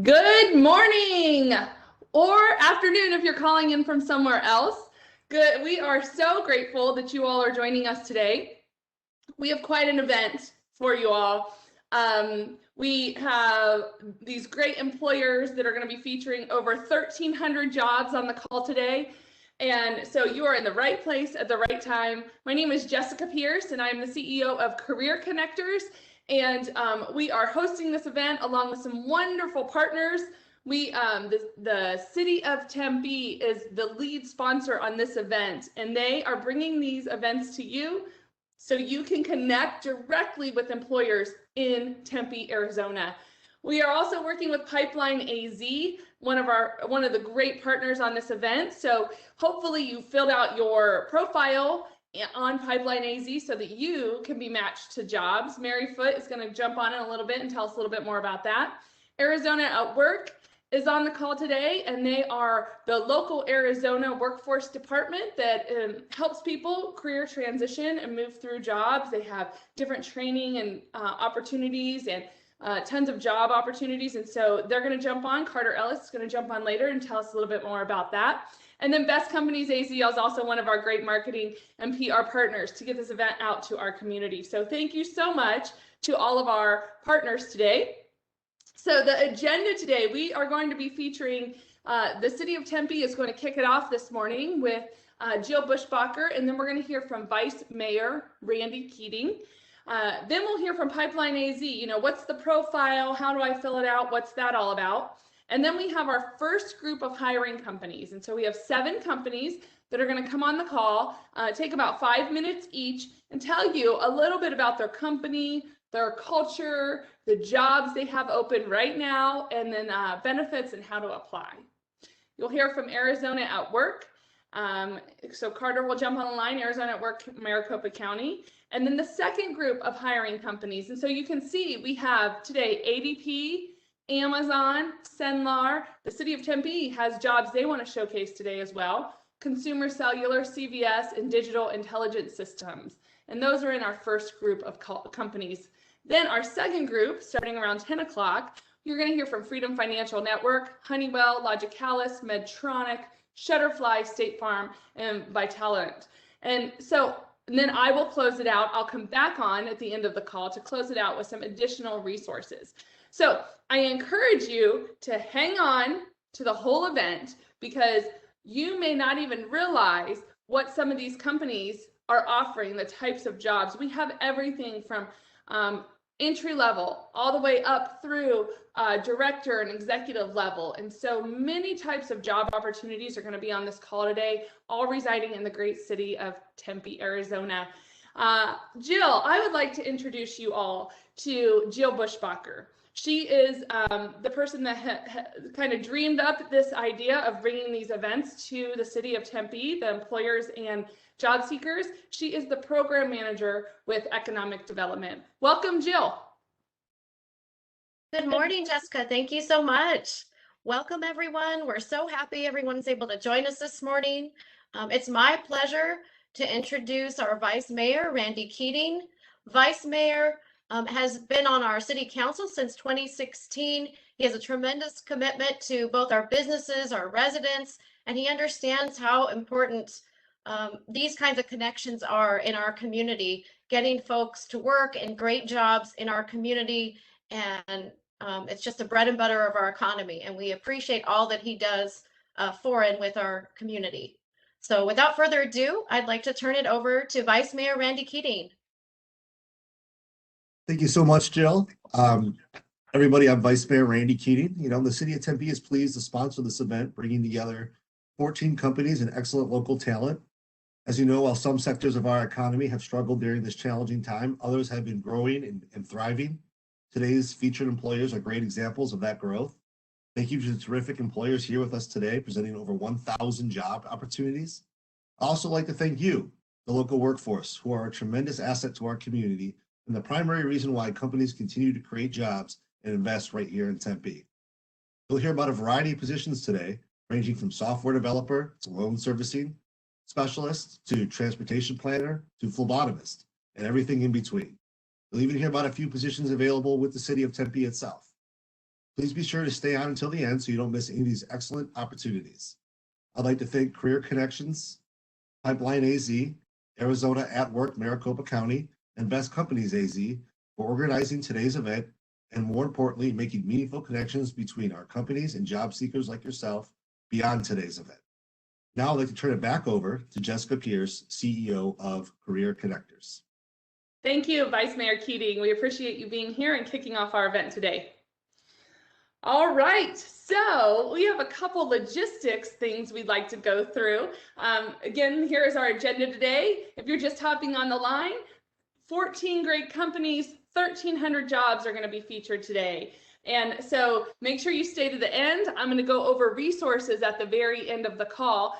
Good morning or afternoon if you're calling in from somewhere else. Good. We are so grateful that you all are joining us today. We have quite an event for you all. We have these great employers that are going to be featuring over 1,300 jobs on the call today. And so you are in the right place at the right time. My name is Jessica Pierce, and I'm the CEO of Career Connectors. And we are hosting this event along with some wonderful partners. The city of Tempe is the lead sponsor on this event, and they are bringing these events to you so you can connect directly with employers in Tempe, Arizona. We are also working with Pipeline AZ, one of the great partners on this event. So hopefully you filled out your profile on Pipeline AZ so that you can be matched to jobs. Mary Foote is going to jump on in a little bit and tell us a little bit more about that. Arizona at Work is on the call today, and they are the local Arizona workforce department that helps people career transition and move through jobs. They have different training and opportunities and tons of job opportunities. And so they're going to jump on. Carter Ellis is going to jump on later and tell us a little bit more about that. And then Best Companies AZ is also one of our great marketing and PR partners to get this event out to our community. So thank you so much to all of our partners today. So the agenda today, we are going to be featuring, the city of Tempe is going to kick it off this morning with Jill Bushbacher, and then we're going to hear from Vice Mayor Randy Keating. Then we'll hear from Pipeline AZ, what's the profile, how do I fill it out, what's that all about? And then we have our first group of hiring companies. And so we have 7 companies that are going to come on the call, take about 5 minutes each, and tell you a little bit about their company, their culture, the jobs they have open right now, and then benefits and how to apply. You'll hear from Arizona at Work. So Carter will jump on the line, Arizona at Work, Maricopa County. And then the second group of hiring companies. And so you can see we have today ADP, Amazon, Cenlar, the city of Tempe has jobs they want to showcase today as well. Consumer Cellular, CVS, and Digital Intelligence Systems. And those are in our first group of companies. Then our second group, starting around 10 o'clock, you're going to hear from Freedom Financial Network, Honeywell, Logicalis, Medtronic, Shutterfly, State Farm, and Vitalant. And then I will close it out. I'll come back on at the end of the call to close it out with some additional resources. So I encourage you to hang on to the whole event because you may not even realize what some of these companies are offering, the types of jobs. We have everything from entry level all the way up through director and executive level. And so many types of job opportunities are going to be on this call today, all residing in the great city of Tempe, Arizona. Jill, I would like to introduce you all to Jill Bushbacher. She is the person that kind of dreamed up this idea of bringing these events to the city of Tempe, the employers and job seekers. She is the program manager with economic development. Welcome, Jill. Good morning, Jessica. Thank you so much. Welcome, everyone. We're so happy everyone's able to join us this morning. It's my pleasure to introduce our Vice Mayor, Randy Keating. Vice Mayor has been on our city council since 2016. He has a tremendous commitment to both our businesses, our residents, and he understands how important these kinds of connections are in our community, getting folks to work in great jobs in our community. And it's just the bread and butter of our economy. And we appreciate all that he does for and with our community. So without further ado, I'd like to turn it over to Vice Mayor Randy Keating. Thank you so much, Jill. Everybody, I'm Vice Mayor Randy Keating. The city of Tempe is pleased to sponsor this event, bringing together 14 companies and excellent local talent. As you know, while some sectors of our economy have struggled during this challenging time, others have been growing and thriving. Today's featured employers are great examples of that growth. Thank you to the terrific employers here with us today, presenting over 1,000 job opportunities. I'd also like to thank you, the local workforce, who are a tremendous asset to our community and the primary reason why companies continue to create jobs and invest right here in Tempe. You'll hear about a variety of positions today, ranging from software developer to loan servicing specialist to transportation planner to phlebotomist and everything in between. You'll even hear about a few positions available with the city of Tempe itself. Please be sure to stay on until the end so you don't miss any of these excellent opportunities. I'd like to thank Career Connections, Pipeline AZ, Arizona at Work Maricopa County, and Best Companies AZ for organizing today's event and, more importantly, making meaningful connections between our companies and job seekers like yourself beyond today's event. Now I'd like to turn it back over to Jessica Pierce, CEO of Career Connectors. Thank you, Vice Mayor Keating. We appreciate you being here and kicking off our event today. All right, so we have a couple logistics things we'd like to go through. Again, here is our agenda today. If you're just hopping on the line, 14 great companies, 1,300 jobs are going to be featured today. And so make sure you stay to the end. I'm going to go over resources at the very end of the call.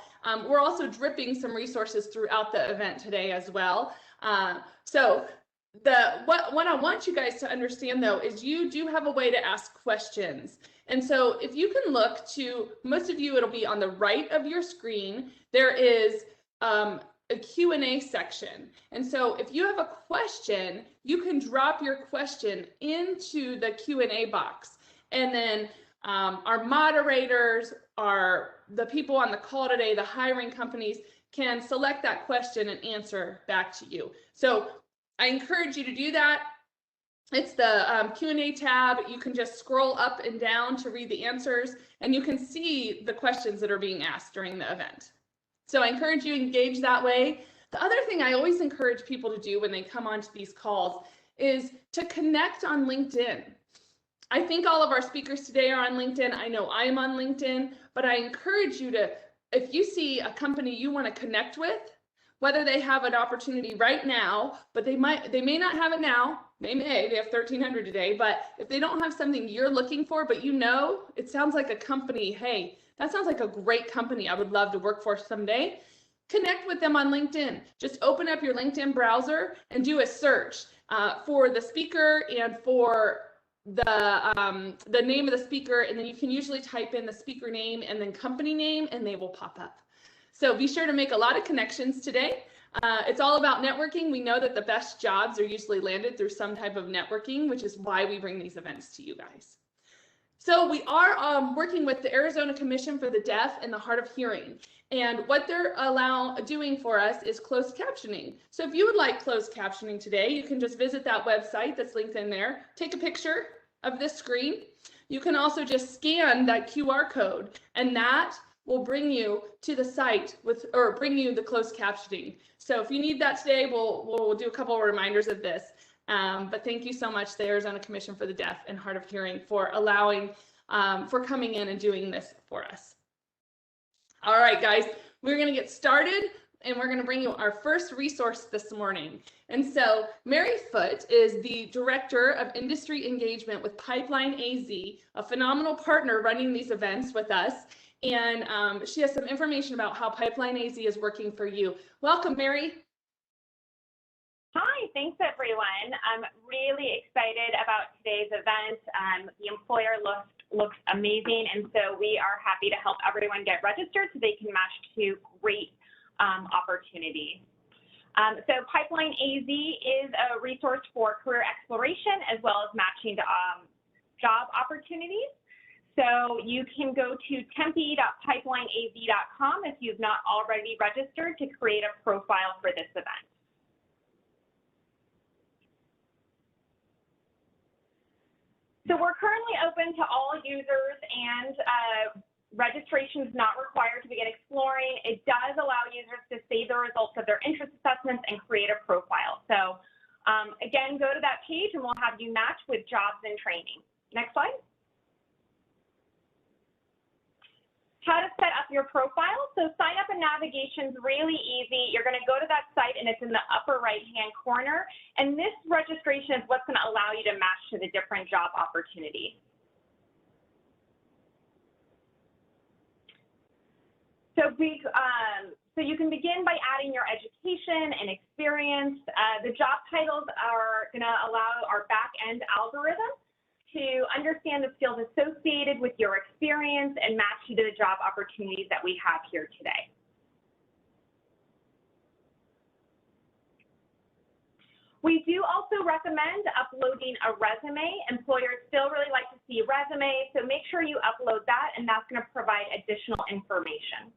We're also dripping some resources throughout the event today as well. What I want you guys to understand though is you do have a way to ask questions. And so if you can look to, most of you, it'll be on the right of your screen, there is a Q&A section. And so if you have a question, you can drop your question into the Q&A box. And then our moderators, the people on the call today, the hiring companies can select that question and answer back to you. So I encourage you to do that. It's the Q&A tab. You can just scroll up and down to read the answers, and you can see the questions that are being asked during the event. So I encourage you to engage that way. The other thing I always encourage people to do when they come onto these calls is to connect on LinkedIn. I think all of our speakers today are on LinkedIn. I know I am on LinkedIn, but I encourage you to, if you see a company you want to connect with, whether they have an opportunity right now, but they may not have it now, they have 1,300 today, but if they don't have something you're looking for, but you know, it sounds like a company, hey, that sounds like a great company I would love to work for someday, connect with them on LinkedIn. Just open up your LinkedIn browser and do a search for the speaker and for the name of the speaker, and then you can usually type in the speaker name and then company name, and they will pop up. So be sure to make a lot of connections today. It's all about networking. We know that the best jobs are usually landed through some type of networking, which is why we bring these events to you guys. So we are working with the Arizona Commission for the Deaf and the Hard of Hearing. And what they're doing for us is closed captioning. So if you would like closed captioning today, you can just visit that website that's linked in there, take a picture of this screen. You can also just scan that QR code, and that will bring you to the site or bring you the closed captioning. So if you need that today, we'll do a couple of reminders of this. But thank you so much, the Arizona Commission for the Deaf and Hard of Hearing, for allowing, for coming in and doing this for us. All right, guys, we're going to get started, and we're going to bring you our first resource this morning. And so Mary Foote is the Director of Industry Engagement with Pipeline AZ, a phenomenal partner running these events with us. And she has some information about how Pipeline AZ is working for you. Welcome, Mary. Hi, thanks everyone. I'm really excited about today's event. The employer looks amazing, and so we are happy to help everyone get registered so they can match to great opportunities. So Pipeline AZ is a resource for career exploration as well as matching to job opportunities. So you can go to tempe.pipelineaz.com if you've not already registered to create a profile for this event. So we're currently open to all users, and registration is not required to begin exploring. It does allow users to save the results of their interest assessments and create a profile. So again, go to that page and we'll have you match with jobs and training. Next slide. How to set up your profile. So sign up and navigation is really easy. You're going to go to that site and it's in the upper right-hand corner. And this registration is what's going to allow you to match to the different job opportunities. So you can begin by adding your education and experience. The job titles are going to allow our back-end algorithm to understand the skills associated with your experience and match you to the job opportunities that we have here today. We do also recommend uploading a resume. Employers still really like to see resumes, so make sure you upload that, and that's going to provide additional information.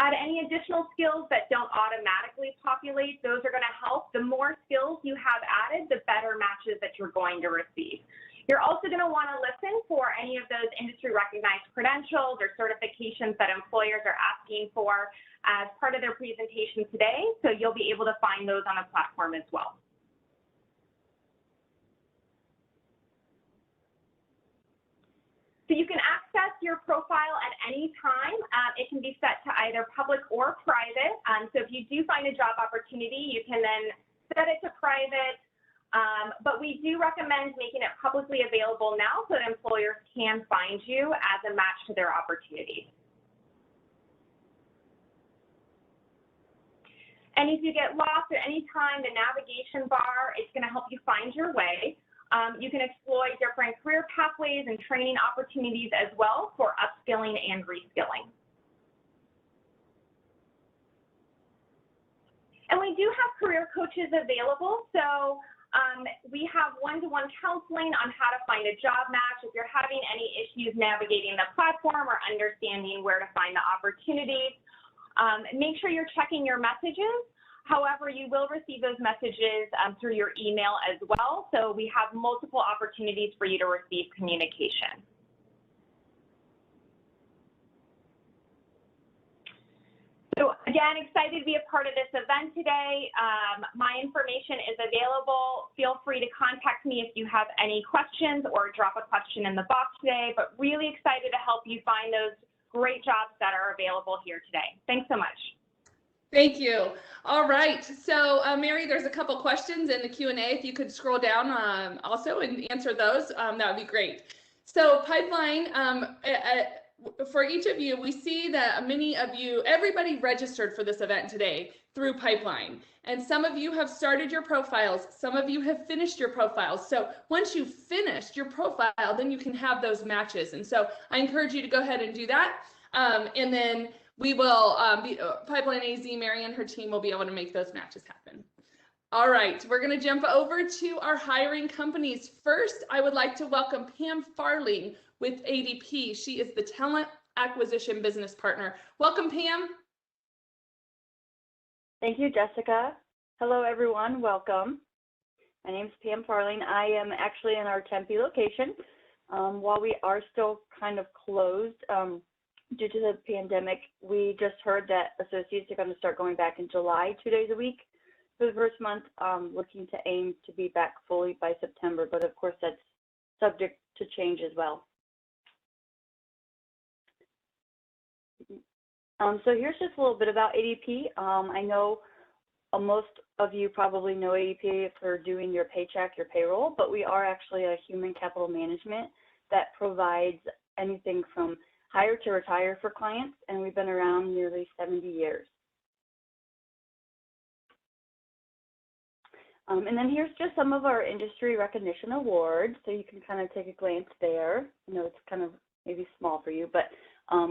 Add any additional skills that don't automatically populate. Those are going to help. The more skills you have added, the better matches that you're going to receive. You're also going to want to listen for any of those industry recognized credentials or certifications that employers are asking for as part of their presentation today, so you'll be able to find those on the platform as well. So you can access your profile at any time. It can be set to either public or private. So if you do find a job opportunity, you can then set it to private. But we do recommend making it publicly available now so that employers can find you as a match to their opportunities. And if you get lost at any time, the navigation bar is going to help you find your way. You can explore different career pathways and training opportunities as well for upskilling and reskilling. And we do have career coaches available. So we have one-to-one counseling on how to find a job match. If you're having any issues navigating the platform or understanding where to find the opportunities, make sure you're checking your messages. However, you will receive those messages through your email as well. So we have multiple opportunities for you to receive communication. So again, excited to be a part of this event today. My information is available. Feel free to contact me if you have any questions or drop a question in the box today, but really excited to help you find those great jobs that are available here today. Thanks so much. Thank you. All right. So, Mary, there's a couple questions in the Q&A. If you could scroll down also and answer those, that would be great. So, pipeline, for each of you, we see that many of you, everybody registered for this event today through Pipeline. And some of you have started your profiles. Some of you have finished your profiles. So once you've finished your profile, then you can have those matches. And so I encourage you to go ahead and do that. And then we will, Pipeline AZ, Mary and her team will be able to make those matches happen. All right, we're going to jump over to our hiring companies. First, I would like to welcome Pam Farling with ADP. She is the Talent Acquisition Business Partner. Welcome, Pam. Thank you, Jessica. Hello, everyone. Welcome. My name is Pam Farling. I am actually in our Tempe location. While we are still kind of closed due to the pandemic, we just heard that associates are going to start going back in July, 2 days a week for the first month, looking to aim to be back fully by September. But of course, that's subject to change as well. So here's just a little bit about ADP. I know most of you probably know ADP for doing your paycheck, your payroll, but we are actually a human capital management that provides anything from hire to retire for clients, and we've been around nearly 70 years. And then here's just some of our industry recognition awards, so you can kind of take a glance there. I know it's kind of maybe small for you, but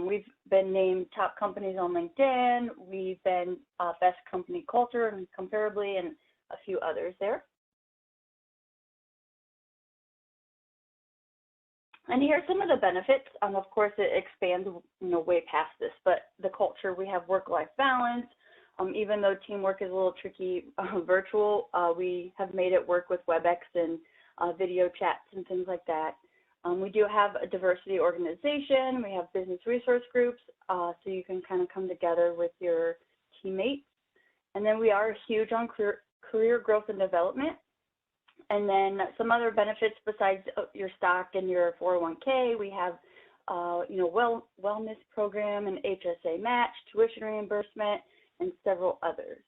we've been named top companies on LinkedIn. We've been best company culture and comparably, and a few others there. And here are some of the benefits. Of course, it expands, way past this, but the culture, we have work-life balance. Even though teamwork is a little tricky virtual, we have made it work with WebEx and video chats and things like that. We do have a diversity organization. We have business resource groups, so you can kind of come together with your teammates. And then we are huge on career growth and development. And then some other benefits besides your stock and your 401k, we have, wellness program and HSA match, tuition reimbursement, and several others.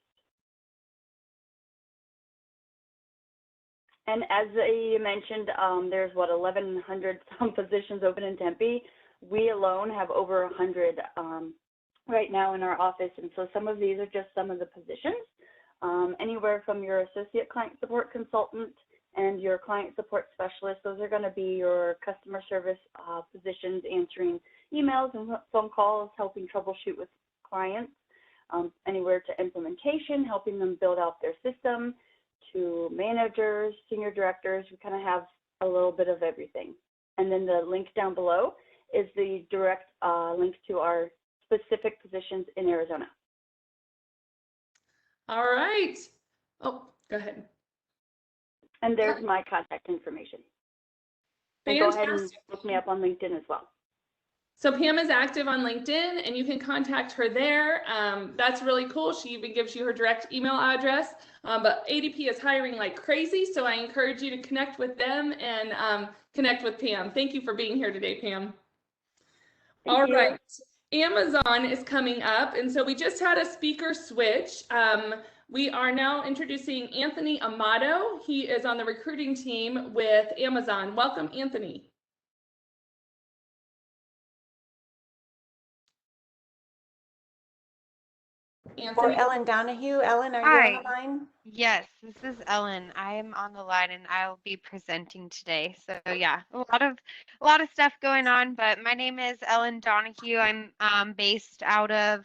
And as you mentioned, there's 1,100 some positions open in Tempe. We alone have over 100 right now in our office, and so some of these are just some of the positions. Anywhere from your associate client support consultant and your client support specialist, those are going to be your customer service positions, answering emails and phone calls, helping troubleshoot with clients. anywhere to implementation, helping them build out their system, to managers, senior directors. We kind of have a little bit of everything. And then the link down below is the direct link to our specific positions in Arizona. All right. Oh, go ahead. And there's my contact information. And go ahead and look me up on LinkedIn as well. So Pam is active on LinkedIn and you can contact her there. That's really cool. She even gives you her direct email address, but ADP is hiring like crazy. So I encourage you to connect with them and connect with Pam. Thank you for being here today, Pam. All right. Amazon is coming up. And so we just had a speaker switch. We are now introducing Anthony Amato. He is on the recruiting team with Amazon. Welcome, Anthony. Or Ellen Donahue. Ellen, are you on the line? Yes, this is Ellen. I am on the line and I'll be presenting today. So yeah, a lot of stuff going on, but my name is Ellen Donahue. I'm based out of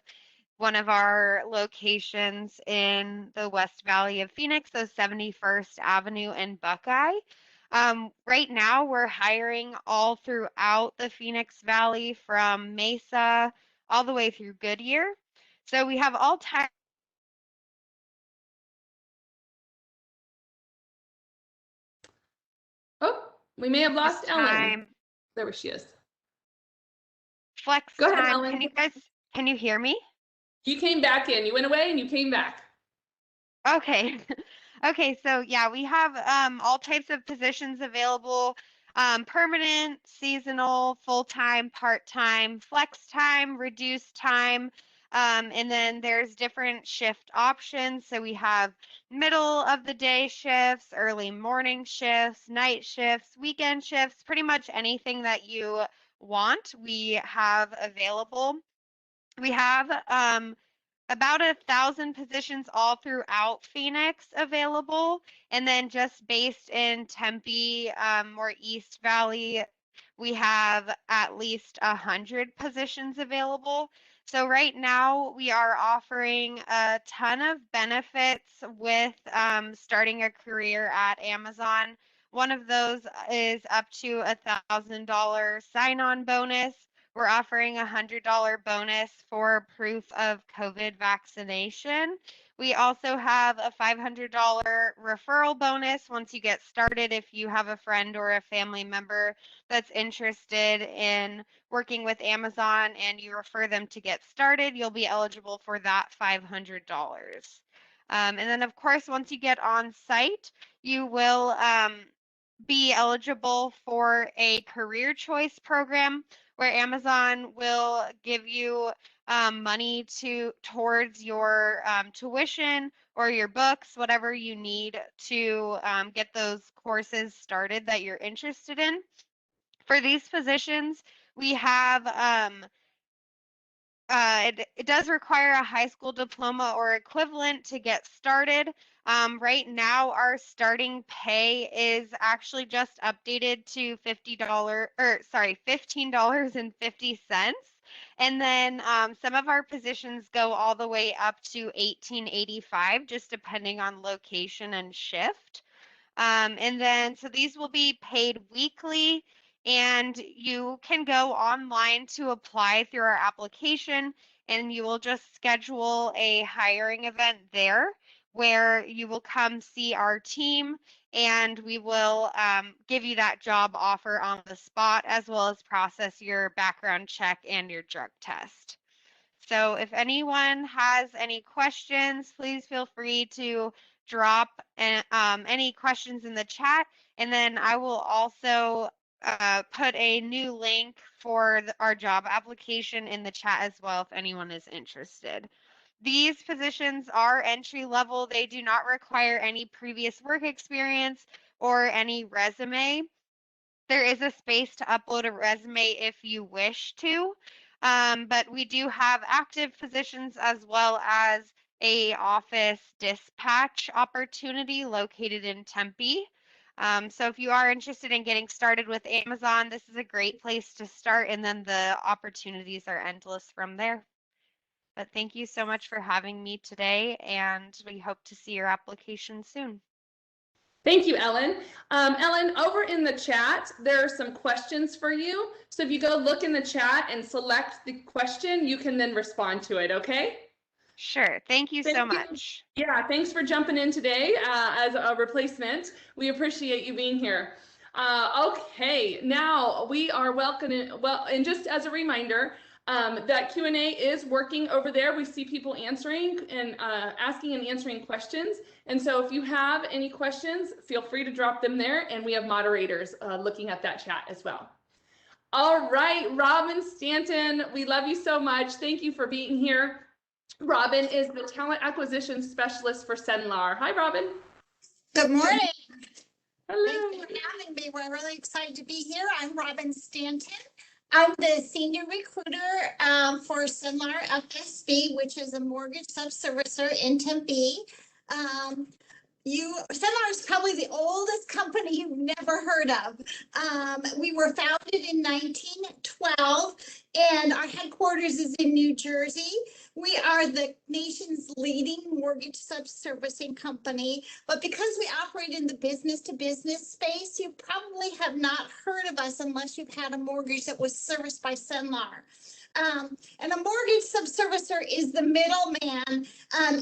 one of our locations in the West Valley of Phoenix, so 71st Avenue and Buckeye. Right now we're hiring all throughout the Phoenix Valley from Mesa all the way through Goodyear. So we have all types. Oh, we may have lost Ellen. There she is. Flex Go time. ahead, Ellen. Can you hear me? You came back in. You went away and you came back. Okay. Okay, so yeah, we have all types of positions available, permanent, seasonal, full-time, part-time, flex time, reduced time, and then there's different shift options. So we have middle of the day shifts, early morning shifts, night shifts, weekend shifts, pretty much anything that you want, we have available. We have about 1,000 positions all throughout Phoenix available, and then just based in Tempe or East Valley, we have at least 100 positions available. So right now we are offering a ton of benefits with starting a career at Amazon. One of those is up to $1,000 sign-on bonus. We're offering a $100 bonus for proof of COVID vaccination. We also have a $500 referral bonus once you get started. If you have a friend or a family member that's interested in working with Amazon and you refer them to get started, you'll be eligible for that $500. And then, of course, once you get on site, you will be eligible for a career choice program where Amazon will give you money towards your tuition or your books, whatever you need to get those courses started that you're interested in. For these positions, we have it does require a high school diploma or equivalent to get started. Right now, our starting pay is actually just updated to $15.50. And then some of our positions go all the way up to $18.85, just depending on location and shift. And then, so these will be paid weekly, and you can go online to apply through our application, and you will just schedule a hiring event there where you will come see our team, and we will give you that job offer on the spot, as well as process your background check and your drug test. So if anyone has any questions, please feel free to drop any questions in the chat, and then I will also put a new link for our job application in the chat as well if anyone is interested. These positions are entry level. They do not require any previous work experience or any resume. There is a space to upload a resume if you wish to, but we do have active positions as well as a office dispatch opportunity located in Tempe. So if you are interested in getting started with Amazon, this is a great place to start, and then the opportunities are endless from there. But thank you so much for having me today, and we hope to see your application soon. Thank you, Ellen. Ellen, over in the chat, there are some questions for you. So if you go look in the chat and select the question, you can then respond to it, okay? Sure. Thank you so much. Yeah, thanks for jumping in today as a replacement. We appreciate you being here. Okay, now we are welcoming, and just as a reminder, that Q&A is working over there. We see people answering and asking and answering questions. And so if you have any questions, feel free to drop them there, and we have moderators looking at that chat as well. All right, Robin Stanton, we love you so much. Thank you for being here. Robin is the Talent Acquisition Specialist for Cenlar. Hi, Robin. Good morning. Hello. Thanks for having me. We're really excited to be here. I'm Robin Stanton. I'm the senior recruiter for Cenlar FSB, which is a mortgage subservicer in Tempe. Cenlar is probably the oldest company you've never heard of. We were founded in 1912, and our headquarters is in New Jersey. We are the nation's leading mortgage subservicing company, but because we operate in the business-to-business space, you probably have not heard of us unless you've had a mortgage that was serviced by Cenlar. And a mortgage subservicer is the middleman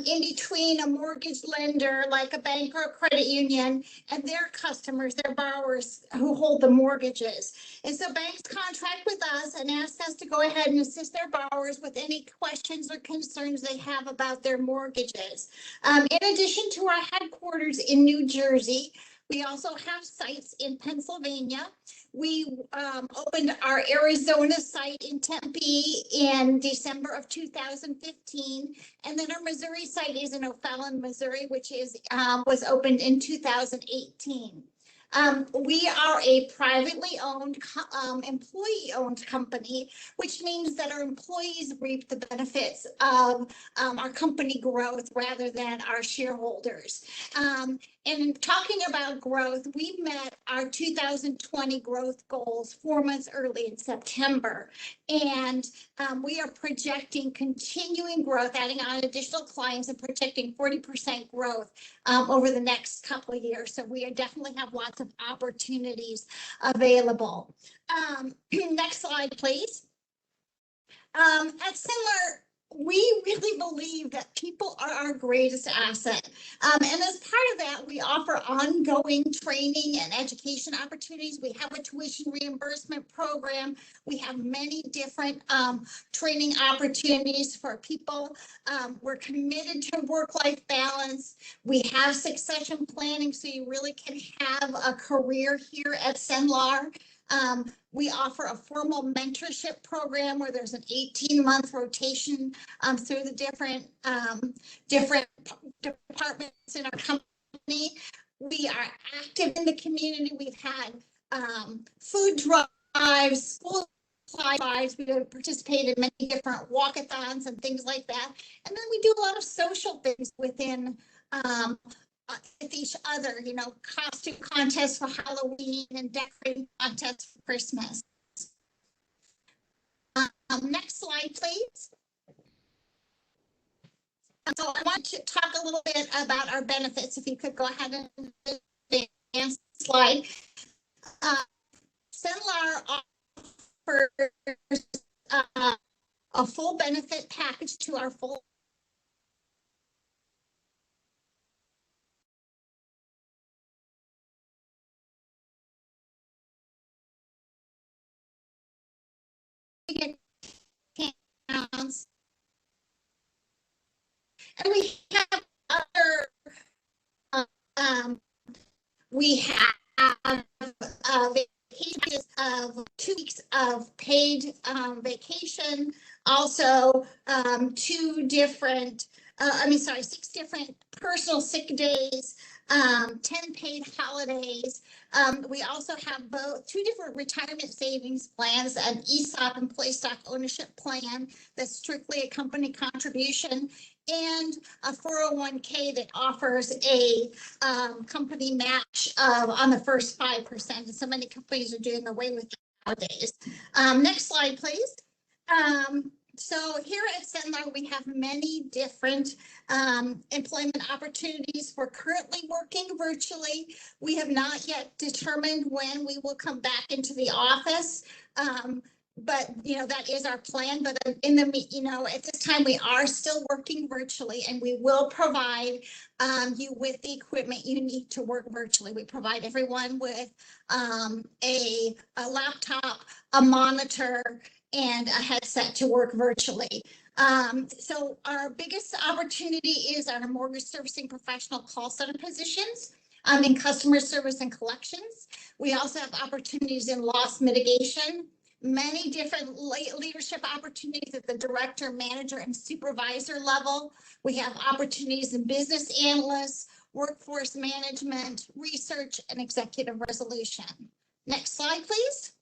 in between a mortgage lender like a bank or a credit union and their customers, their borrowers who hold the mortgages. And so banks contract with us and ask us to go ahead and assist their borrowers with any questions or concerns they have about their mortgages. In addition to our headquarters in New Jersey, we also have sites in Pennsylvania. We opened our Arizona site in Tempe in December of 2015, and then our Missouri site is in O'Fallon, Missouri, which is was opened in 2018. We are a privately owned, employee-owned company, which means that our employees reap the benefits of our company growth rather than our shareholders. And talking about growth, we met our 2020 growth goals 4 months early in September. And we are projecting continuing growth, adding on additional clients and projecting 40% growth over the next couple of years. So we definitely have lots of opportunities available. Next slide, please. At Cenlar, we really believe that people are our greatest asset. And as part of that, we offer ongoing training and education opportunities. We have a tuition reimbursement program. We have many different training opportunities for people. We're committed to work-life balance. We have succession planning, so you really can have a career here at Cenlar. We offer a formal mentorship program where there's an 18-month rotation through the different departments in our company. We are active in the community. We've had food drives, school drives. We participate in many different walkathons and things like that. And then we do a lot of social things within with each other, you know, costume contests for Halloween and decorating contests for Christmas. Next slide, please. So I want to talk a little bit about our benefits. If you could go ahead and advance the slide. Cenlar offers a full benefit package to our full accounts. And we have other, we have vacations of 2 weeks of paid vacation, also 6 different personal sick days, 10 paid holidays. We also have 2 different retirement savings plans, an ESOP, employee stock ownership plan that's strictly a company contribution, and a 401k that offers a company match on the first 5%. And so many companies are doing away with it nowadays. Next slide, please. So here at Stanton, we have many different employment opportunities. We're currently working virtually. We have not yet determined when we will come back into the office. But that is our plan. But in the at this time we are still working virtually, and we will provide you with the equipment you need to work virtually. We provide everyone with a laptop, a monitor, and a headset to work virtually. So our biggest opportunity is our mortgage servicing professional call center positions in customer service and collections. We also have opportunities in loss mitigation, many different leadership opportunities at the director, manager, and supervisor level. We have opportunities in business analysts, workforce management, research, and executive resolution. Next slide, please.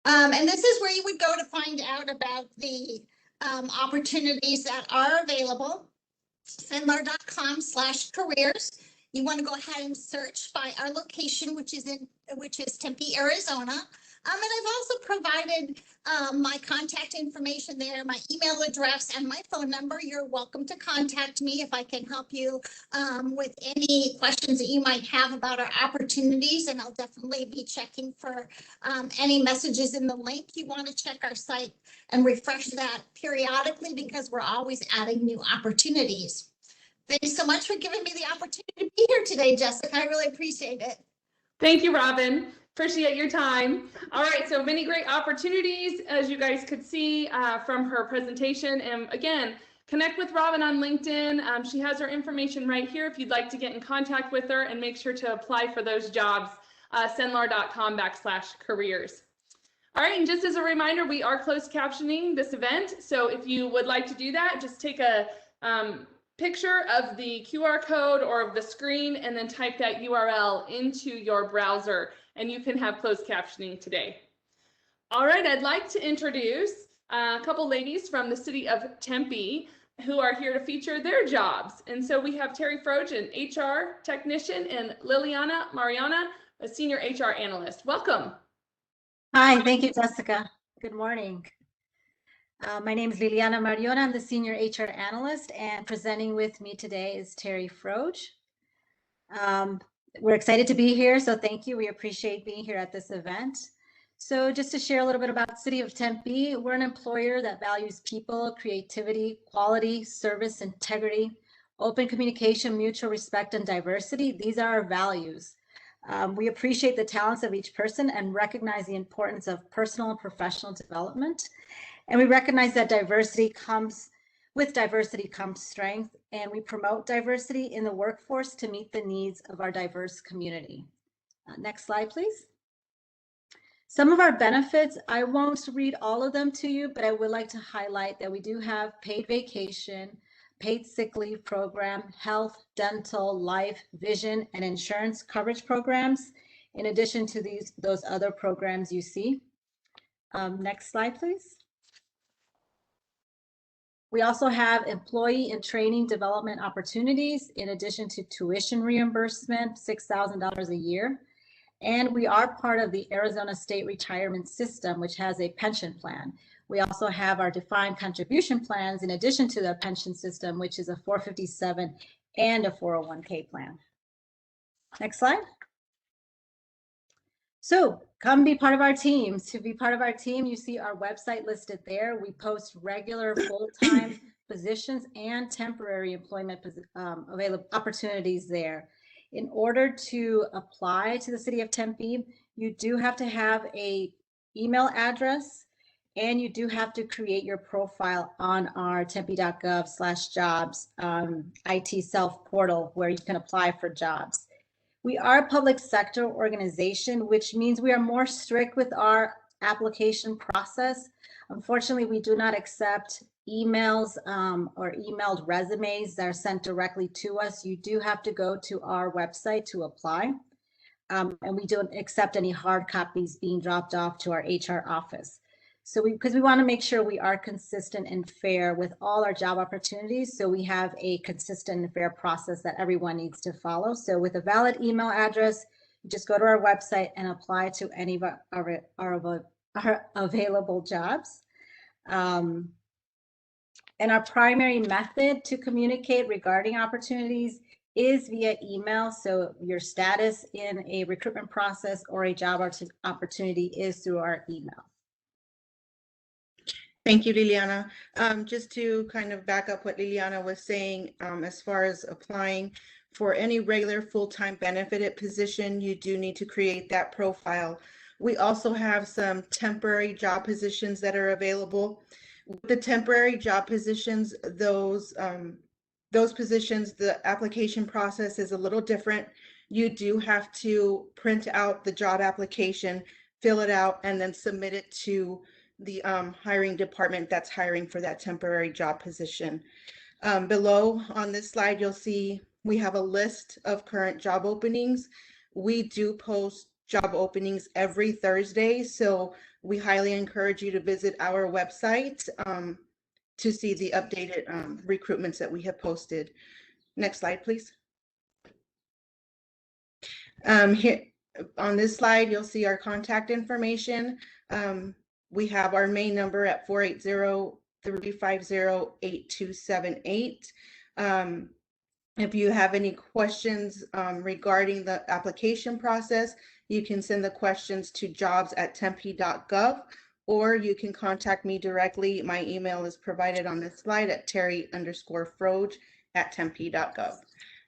And this is where you would go to find out about the opportunities that are available. Finlar.com/careers. You want to go ahead and search by our location, which is Tempe, Arizona. And I've also provided my contact information there, my email address and my phone number. You're welcome to contact me if I can help you with any questions that you might have about our opportunities. And I'll definitely be checking for any messages in the link. You want to check our site and refresh that periodically because we're always adding new opportunities. Thanks so much for giving me the opportunity to be here today, Jessica. I really appreciate it. Thank you, Robin. Appreciate your time. All right, so many great opportunities, as you guys could see from her presentation. And again, connect with Robin on LinkedIn. She has her information right here if you'd like to get in contact with her, and make sure to apply for those jobs, cenlar.com/careers. All right, and just as a reminder, we are closed captioning this event. So if you would like to do that, just take a picture of the QR code or of the screen and then type that URL into your browser, and you can have closed captioning today. All right, I'd like to introduce a couple ladies from the city of Tempe who are here to feature their jobs. And so we have Terry Froge, an HR technician, and Liliana Mariana, a senior HR analyst. Welcome. Hi, thank you, Jessica. Good morning. My name is Liliana Mariona. I'm the senior HR analyst, and presenting with me today is Terry Froge. We're excited to be here, so thank you. We appreciate being here at this event. So just to share a little bit about the City of Tempe, we're an employer that values people, creativity, quality, service, integrity, open communication, mutual respect, and diversity. These are our values. We appreciate the talents of each person and recognize the importance of personal and professional development. And we recognize that with diversity comes strength, and we promote diversity in the workforce to meet the needs of our diverse community. Next slide, please. Some of our benefits, I won't read all of them to you, but I would like to highlight that we do have paid vacation, paid sick leave program, health, dental, life, vision, and insurance coverage programs, in addition to those other programs you see. Next slide, please. We also have employee and training development opportunities in addition to tuition reimbursement, $6,000 a year. And we are part of the Arizona State Retirement System, which has a pension plan. We also have our defined contribution plans in addition to the pension system, which is a 457 and a 401k plan. Next slide. So come be part of our team. To be part of our team, you see our website listed there. We post regular full-time positions and temporary employment available opportunities there. In order to apply to the City of Tempe, you do have to have an email address, and you do have to create your profile on our tempe.gov/jobs IT self portal where you can apply for jobs. We are a public sector organization, which means we are more strict with our application process. Unfortunately, we do not accept emails or emailed resumes that are sent directly to us. You do have to go to our website to apply. And we don't accept any hard copies being dropped off to our HR office. So because we want to make sure we are consistent and fair with all our job opportunities. So we have a consistent and fair process that everyone needs to follow. So with a valid email address, you just go to our website and apply to any of our available jobs. And our primary method to communicate regarding opportunities is via email. So your status in a recruitment process or a job opportunity is through our email. Thank you, Liliana. Just to kind of back up what Liliana was saying, as far as applying for any regular full-time benefited position, you do need to create that profile. We also have some temporary job positions that are available. The temporary job positions, those positions, the application process is a little different. You do have to print out the job application, fill it out, and then submit it to the hiring department that's hiring for that temporary job position. Below on this slide, you'll see we have a list of current job openings. We do post job openings every Thursday, so we highly encourage you to visit our website to see the updated recruitments that we have posted. Next slide, please. Here on this slide, you'll see our contact information. We have our main number at 480-350-8278. If you have any questions regarding the application process, you can send the questions to jobs@tempe.gov, or you can contact me directly. My email is provided on this slide at terry_froge@tempe.gov.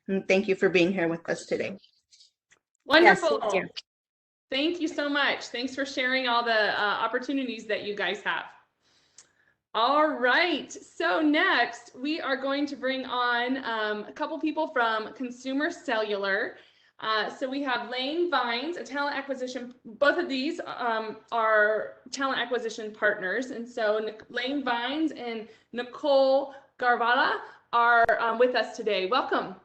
And thank you for being here with us today. Wonderful. Yes, thank you. Thank you so much. Thanks for sharing all the opportunities that you guys have. All right, so next we are going to bring on a couple people from Consumer Cellular. So we have Lane Vines, a talent acquisition. Both of these are talent acquisition partners. And so Lane Vines and Nicole Garvala are with us today. Welcome.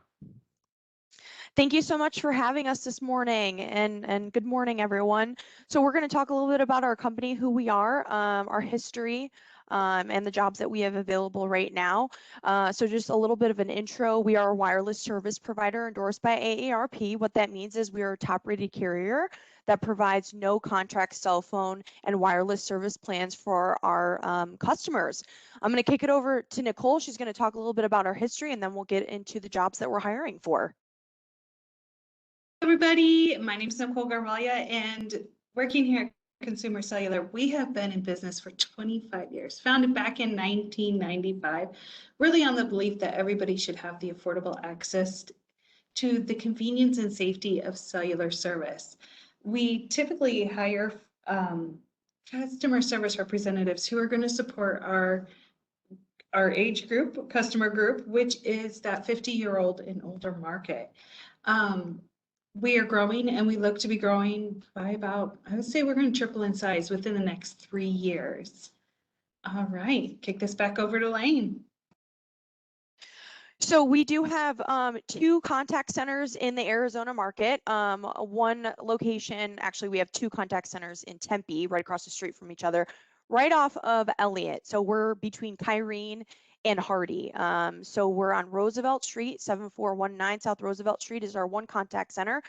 Thank you so much for having us this morning, and good morning, everyone. So we're going to talk a little bit about our company, who we are, our history, and the jobs that we have available right now. So just a little bit of an intro. We are a wireless service provider endorsed by AARP. What that means is we are a top-rated carrier that provides no contract cell phone and wireless service plans for our customers. I'm going to kick it over to Nicole. She's going to talk a little bit about our history, and then we'll get into the jobs that we're hiring for. Everybody, my name is Nicole Garvalia, and working here at Consumer Cellular, we have been in business for 25 years, founded back in 1995, really on the belief that everybody should have the affordable access to the convenience and safety of cellular service. We typically hire customer service representatives who are going to support our age group, customer group, which is that 50-year-old and older market. We are growing, and we look to be growing by about, I would say we're going to triple in size within the next 3 years. All right, kick this back over to Lane. So we do have 2 contact centers in the Arizona market. One location, actually we have 2 contact centers in Tempe, right across the street from each other, right off of Elliott. So we're between Carrie and Hardy. So we're on Roosevelt Street, 7419 South Roosevelt Street is our one contact center.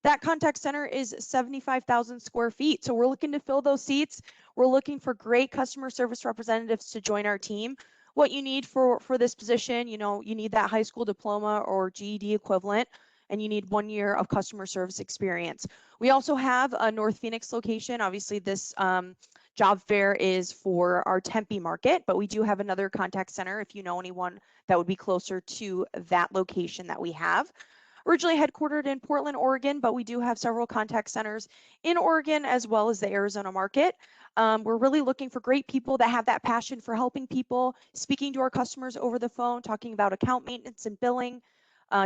That contact center is 75,000 square feet. So we're looking to fill those seats. We're looking for great customer service representatives to join our team. What you need for this position, you need that high school diploma or GED equivalent, and you need 1 year of customer service experience. We also have a North Phoenix location. Obviously this job fair is for our Tempe market, but we do have another contact center if you know anyone that would be closer to that location that we have. Originally headquartered in Portland, Oregon, but we do have several contact centers in Oregon as well as the Arizona market. We're really looking for great people that have that passion for helping people, speaking to our customers over the phone, talking about account maintenance and billing,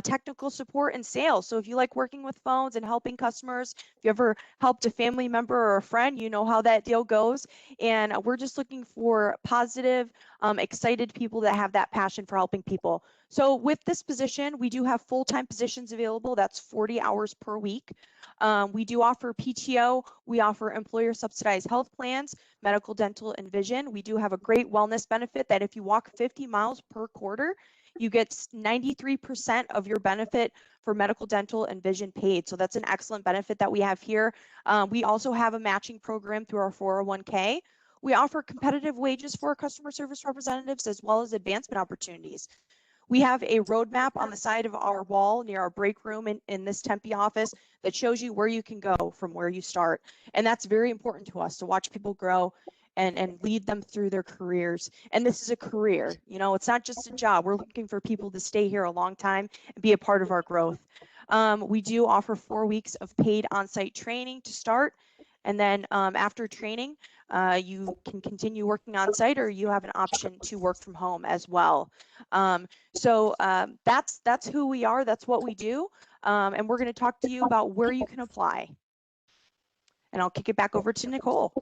technical support and sales. So if you like working with phones and helping customers, if you ever helped a family member or a friend, you know how that deal goes. And we're just looking for positive, excited people that have that passion for helping people. So with this position, we do have full-time positions available. That's 40 hours per week. We do offer PTO. We offer employer subsidized health plans, medical, dental, and vision. We do have a great wellness benefit that if you walk 50 miles per quarter, you get 93% of your benefit for medical, dental, and vision paid. So that's an excellent benefit that we have here. We also have a matching program through our 401k. We offer competitive wages for our customer service representatives as well as advancement opportunities. We have a roadmap on the side of our wall near our break room in this Tempe office that shows you where you can go from where you start. And that's very important to us, to watch people grow and lead them through their careers. And this is a career, you know, it's not just a job. We're looking for people to stay here a long time and be a part of our growth. We do offer 4 weeks of paid on-site training to start. And then after training, you can continue working on site, or you have an option to work from home as well. That's who we are. That's what we do. And we're going to talk to you about where you can apply. And I'll kick it back over to Nicole.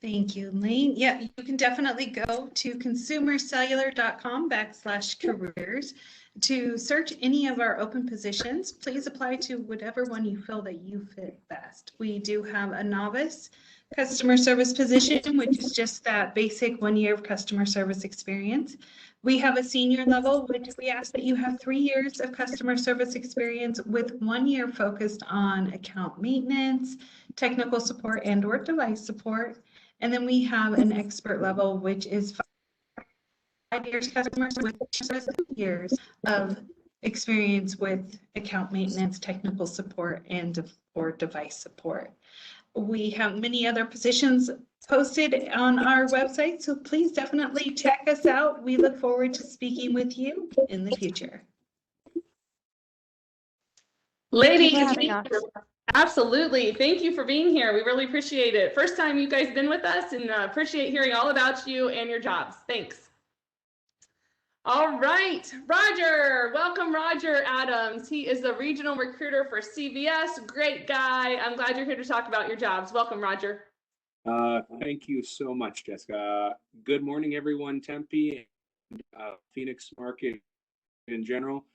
Thank you, Lane. Yeah, you can definitely go to consumercellular.com/careers to search any of our open positions. Please apply to whatever one you feel that you fit best. We do have a novice customer service position, which is just that basic 1 year of customer service experience. We have a senior level, which we ask that you have 3 years of customer service experience with 1 year focused on account maintenance, technical support, and/or device support. And then we have an expert level, which is 5 years customers with 2 years of experience with account maintenance, technical support, or device support. We have many other positions posted on our website, so please definitely check us out. We look forward to speaking with you in the future. Ladies, absolutely. Thank you for being here. We really appreciate it. First time you guys been with us, and appreciate hearing all about you and your jobs. Thanks. All right, Roger. Welcome, Roger Adams. He is the regional recruiter for CVS. Great guy. I'm glad you're here to talk about your jobs. Welcome, Roger. Thank you so much, Jessica. Good morning, everyone. Tempe, Phoenix market in general.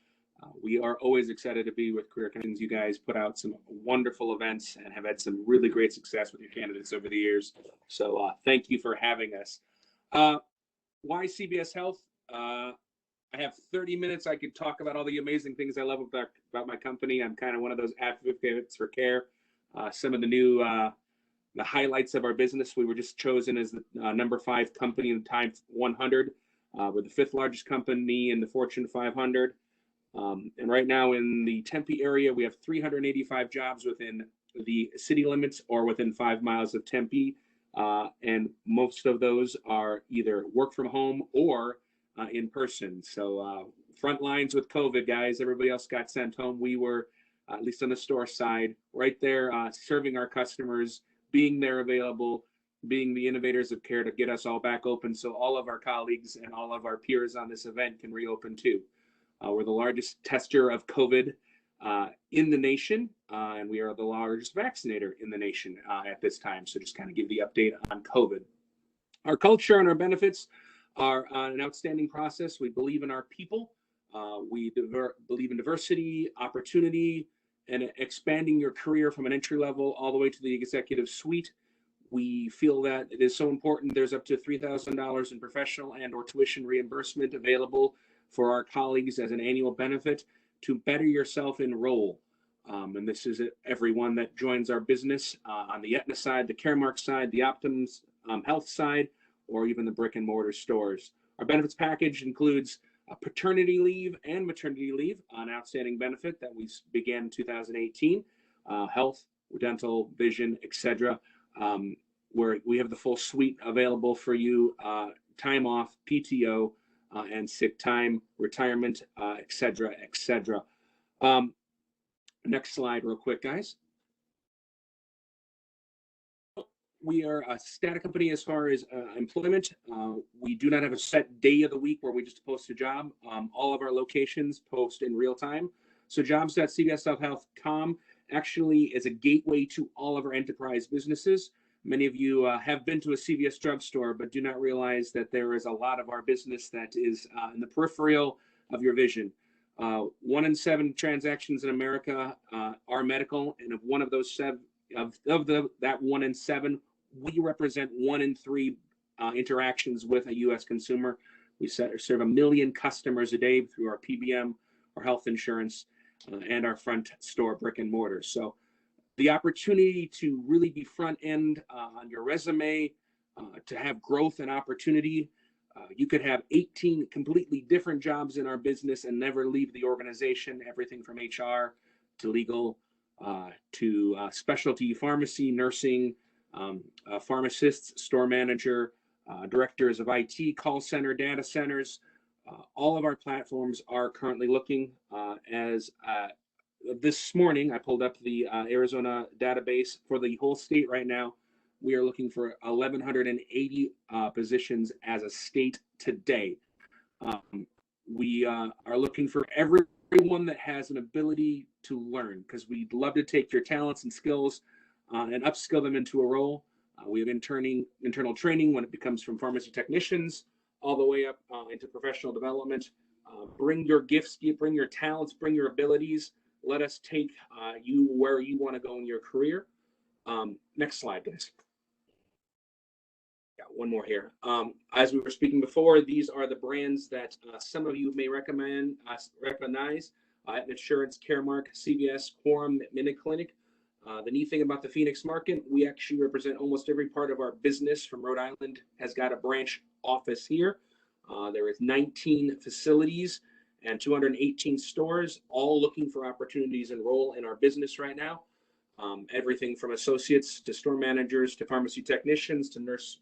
We are always excited to be with Career Connections. You guys put out some wonderful events and have had some really great success with your candidates over the years. So thank you for having us. Why CVS Health? I have 30 minutes. I could talk about all the amazing things I love about my company. I'm kind of one of those advocates for care. Some of the new the highlights of our business. We were just chosen as the number 5 company in the Time 100. We're the 5th largest company in the Fortune 500. And right now in the Tempe area, we have 385 jobs within the city limits or within 5 miles of Tempe. And most of those are either work from home or in person. So front lines with COVID, guys. Everybody else got sent home. We were, at least on the store side, right there serving our customers, being there available, being the innovators of care to get us all back open so all of our colleagues and all of our peers on this event can reopen too. We're the largest tester of COVID in the nation, and we are the largest vaccinator in the nation at this time. So just kind of give the update on COVID. Our culture and our benefits are an outstanding process. We believe in our people. We believe in diversity, opportunity, and expanding your career from an entry level all the way to the executive suite. We feel that it is so important. There's up to $3,000 in professional and/or tuition reimbursement available for our colleagues as an annual benefit to better yourself in role. And this is everyone that joins our business on the Aetna side, the Caremark side, the Optum's Health side, or even the brick and mortar stores. Our benefits package includes paternity leave and maternity leave, an outstanding benefit that we began in 2018, health, dental, vision, etc. Where we have the full suite available for you, time off, PTO, and sick time, retirement, etc., etc. Next slide real quick, guys. We are a static company as far as employment. We do not have a set day of the week where we just post a job. All of our locations post in real time. So jobs.cvshealth.com actually is a gateway to all of our enterprise businesses. Many of you have been to a CVS drugstore, but do not realize that there is a lot of our business that is in the peripheral of your vision. 1 in 7 transactions in America are medical, and of one of those that 1 in 7, we represent 1 in 3 interactions with a U.S. consumer. We serve 1 million customers a day through our PBM, our health insurance, and our front store brick and mortar. So the opportunity to really be front end on your resume, to have growth and opportunity. You could have 18 completely different jobs in our business and never leave the organization, everything from HR to legal to specialty pharmacy, nursing, pharmacists, store manager, directors of IT, call center, data centers. All of our platforms are currently looking as this morning, I pulled up the Arizona database for the whole state right now. We are looking for 1,180 positions as a state today. We are looking for everyone that has an ability to learn, because we'd love to take your talents and skills and upskill them into a role. We have internal training when it becomes from pharmacy technicians all the way up into professional development. Bring your gifts, bring your talents, bring your abilities. Let us take you where you want to go in your career. Next slide, guys. Got one more here. As we were speaking before, these are the brands that some of you may recognize. Insurance, Caremark, CVS, Quorum, MinuteClinic. The neat thing about the Phoenix market, we actually represent almost every part of our business from Rhode Island has got a branch office here. There is 19 facilities and 218 stores, all looking for opportunities to enroll in our business right now. Everything from associates to store managers to pharmacy technicians to nurse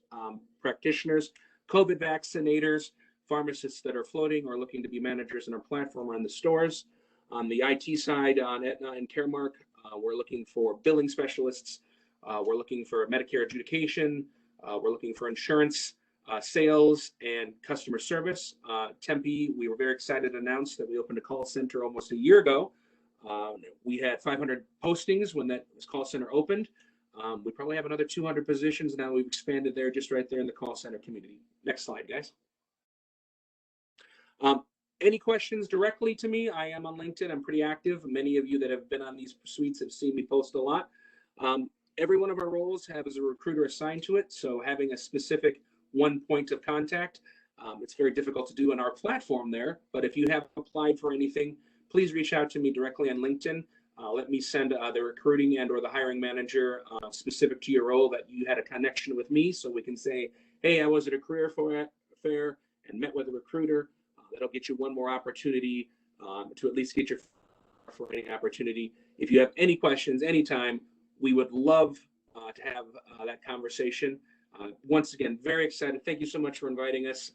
practitioners, COVID vaccinators, pharmacists that are floating or looking to be managers in our platform or in the stores. On the IT side, on Aetna and Caremark, we're looking for billing specialists. We're looking for Medicare adjudication. We're looking for insurance, sales, and customer service. Tempe, we were very excited to announce that we opened a call center almost a year ago. We had 500 postings when that call center opened. We probably have another 200 positions now. We've expanded there, just right there in the call center community. Next slide, guys. Any questions directly to me? I am on LinkedIn. I'm pretty active. Many of you that have been on these suites have seen me post a lot. Every one of our roles has a recruiter assigned to it. So having a specific one point of contact, it's very difficult to do on our platform there. But if you have applied for anything, please reach out to me directly on LinkedIn. Let me send the recruiting and or the hiring manager specific to your role that you had a connection with me, so we can say, hey, I was at a career fair and met with a recruiter. That'll get you one more opportunity to at least get your for any opportunity. If you have any questions anytime, we would love to have that conversation. Once again, very excited. Thank you so much for inviting us.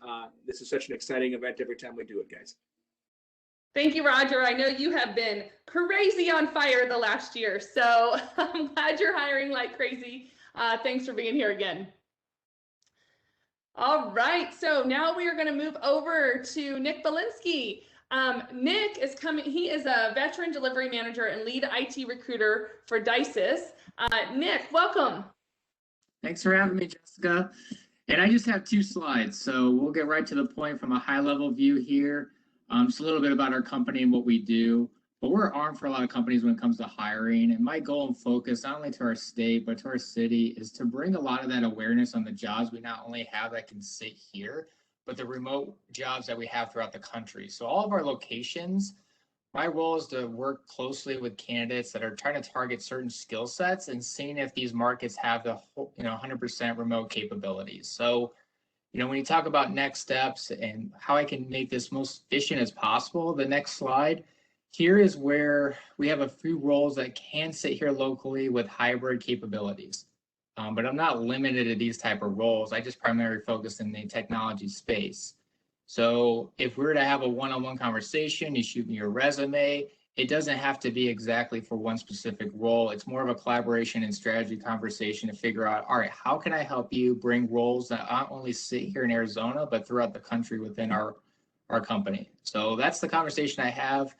This is such an exciting event every time we do it, guys. Thank you, Roger. I know you have been crazy on fire the last year, so I'm glad you're hiring like crazy. Thanks for being here again. All right, so now we are going to move over to Nick Belinsky. Nick is coming. He is a veteran delivery manager and lead IT recruiter for DICES. Nick, welcome. Thanks for having me, Jessica. And I just have 2 slides, so we'll get right to the point from a high-level view here. Just a little bit about our company and what we do. But we're armed for a lot of companies when it comes to hiring. And my goal and focus, not only to our state, but to our city, is to bring a lot of that awareness on the jobs we not only have that can sit here, but the remote jobs that we have throughout the country. So all of our locations, my role is to work closely with candidates that are trying to target certain skill sets and seeing if these markets have the 100% remote capabilities. So when you talk about next steps and how I can make this most efficient as possible, the next slide here is where we have a few roles that can sit here locally with hybrid capabilities. But I'm not limited to these type of roles. I just primarily focus in the technology space. So if we were to have a one-on-one conversation, you shoot me your resume, it doesn't have to be exactly for one specific role. It's more of a collaboration and strategy conversation to figure out, all right, how can I help you bring roles that not only sit here in Arizona, but throughout the country within our company. So that's the conversation I have.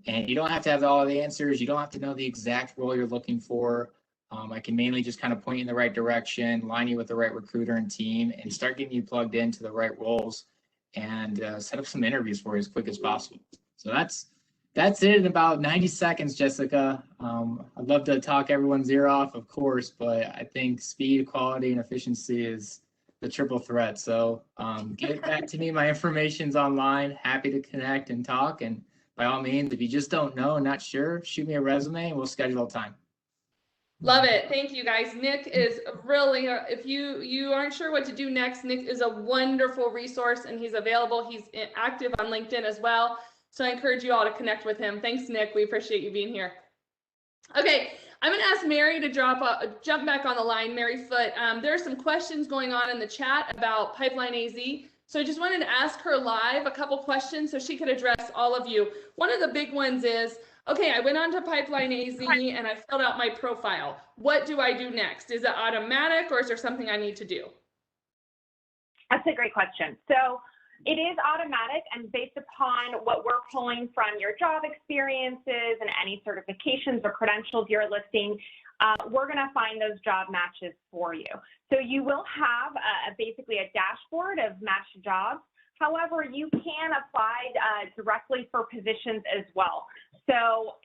And you don't have to have all the answers. You don't have to know the exact role you're looking for. I can mainly just kind of point you in the right direction, line you with the right recruiter and team, and start getting you plugged into the right roles and set up some interviews for you as quick as possible. So that's it in about 90 seconds, Jessica. I'd love to talk everyone's ear off, of course, but I think speed, quality, and efficiency is the triple threat. So get back to me. My information's online. Happy to connect and talk. And by all means, if you just don't know and not sure, shoot me a resume and we'll schedule time. Love it. Thank you, guys. Nick is really, if you aren't sure what to do next, Nick is a wonderful resource and he's available. He's active on LinkedIn as well. So I encourage you all to connect with him. Thanks, Nick. We appreciate you being here. Okay, I'm going to ask Mary to jump back on the line. Mary Foote, there are some questions going on in the chat about Pipeline AZ. So I just wanted to ask her live a couple questions so she could address all of you. One of the big ones is, okay, I went on to Pipeline AZ and I filled out my profile. What do I do next? Is it automatic or is there something I need to do? That's a great question. So it is automatic, and based upon what we're pulling from your job experiences and any certifications or credentials you're listing, we're going to find those job matches for you. So you will have basically a dashboard of matched jobs. However, you can apply directly for positions as well. So,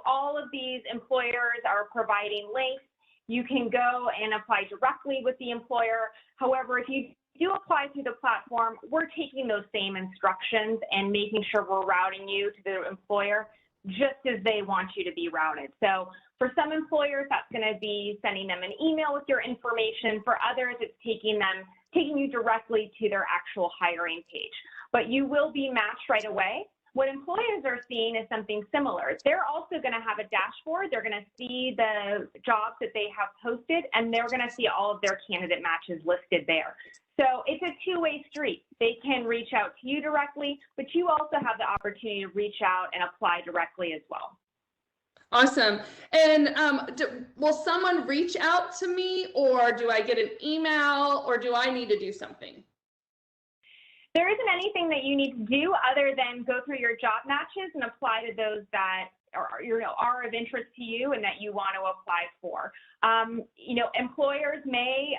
all of these employers are providing links. You can go and apply directly with the employer. However, if you do apply through the platform, we're taking those same instructions and making sure we're routing you to the employer just as they want you to be routed. So for some employers, that's going to be sending them an email with your information. For others, it's taking you directly to their actual hiring page. But you will be matched right away. What employers are seeing is something similar. They're also going to have a dashboard. They're going to see the jobs that they have posted, and they're going to see all of their candidate matches listed there. So it's a two-way street. They can reach out to you directly, but you also have the opportunity to reach out and apply directly as well. Awesome. And will someone reach out to me, or do I get an email, or do I need to do something? There isn't anything that you need to do other than go through your job matches and apply to those that are of interest to you and that you want to apply for. Employers may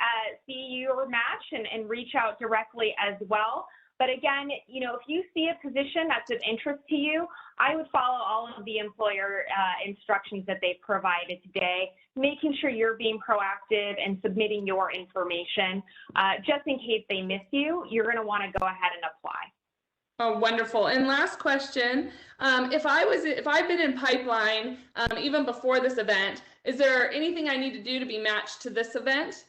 see your match and reach out directly as well. But again, if you see a position that's of interest to you, I would follow all of the employer instructions that they've provided today, making sure you're being proactive and submitting your information. Just in case they miss you, you're going to want to go ahead and apply. Oh, wonderful. And last question, if I've been in Pipeline even before this event, is there anything I need to do to be matched to this event?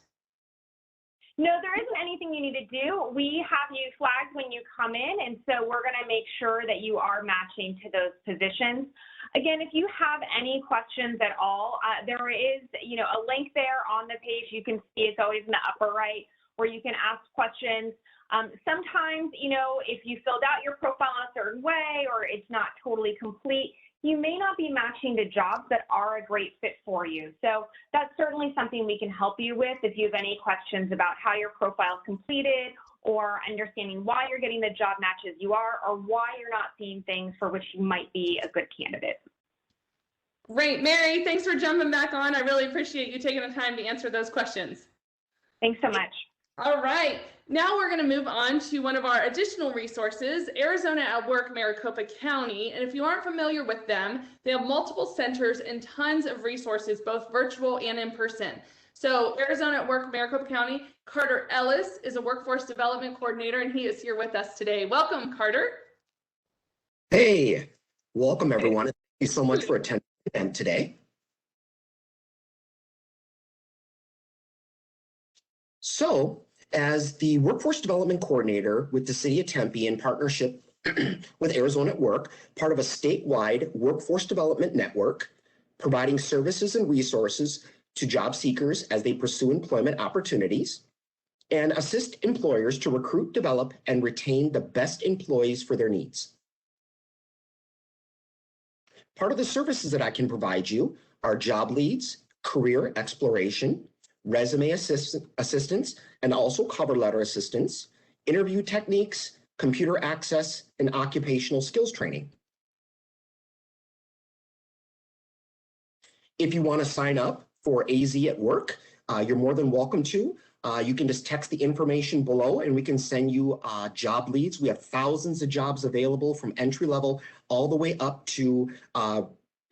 No, there isn't anything you need to do. We have you flagged when you come in, and so we're going to make sure that you are matching to those positions. Again, if you have any questions at all, there is, a link there on the page. You can see it's always in the upper right where you can ask questions. Sometimes, if you filled out your profile in a certain way or it's not totally complete, you may not be matching to jobs that are a great fit for you. So that's certainly something we can help you with if you have any questions about how your profile is completed or understanding why you're getting the job matches you are or why you're not seeing things for which you might be a good candidate. Great. Mary, thanks for jumping back on. I really appreciate you taking the time to answer those questions. Thanks so much. All right, now we're going to move on to one of our additional resources, Arizona at Work, Maricopa County. And if you aren't familiar with them, they have multiple centers and tons of resources, both virtual and in person. So Arizona at Work, Maricopa County, Carter Ellis is a workforce development coordinator, and he is here with us today. Welcome, Carter. Hey, welcome everyone. Thank you so much for attending the event today. So, as the Workforce Development Coordinator with the City of Tempe in partnership with Arizona at Work, part of a statewide workforce development network, providing services and resources to job seekers as they pursue employment opportunities, and assist employers to recruit, develop, and retain the best employees for their needs. Part of the services that I can provide you are job leads, career exploration, resume assistance, and also cover letter assistance, interview techniques, computer access, and occupational skills training. If you want to sign up for AZ at Work, you're more than welcome to. You can just text the information below and we can send you job leads. We have thousands of jobs available from entry level all the way up to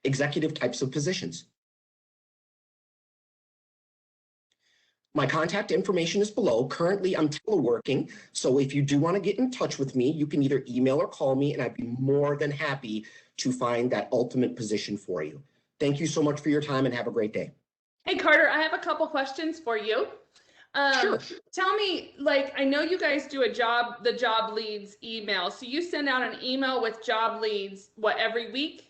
executive types of positions. My contact information is below. Currently, I'm teleworking, so if you do want to get in touch with me, you can either email or call me, and I'd be more than happy to find that ultimate position for you. Thank you so much for your time, and have a great day. Hey, Carter, I have a couple questions for you. Sure. Tell me, like, I know you guys do the job leads email. So you send out an email with job leads, what, every week?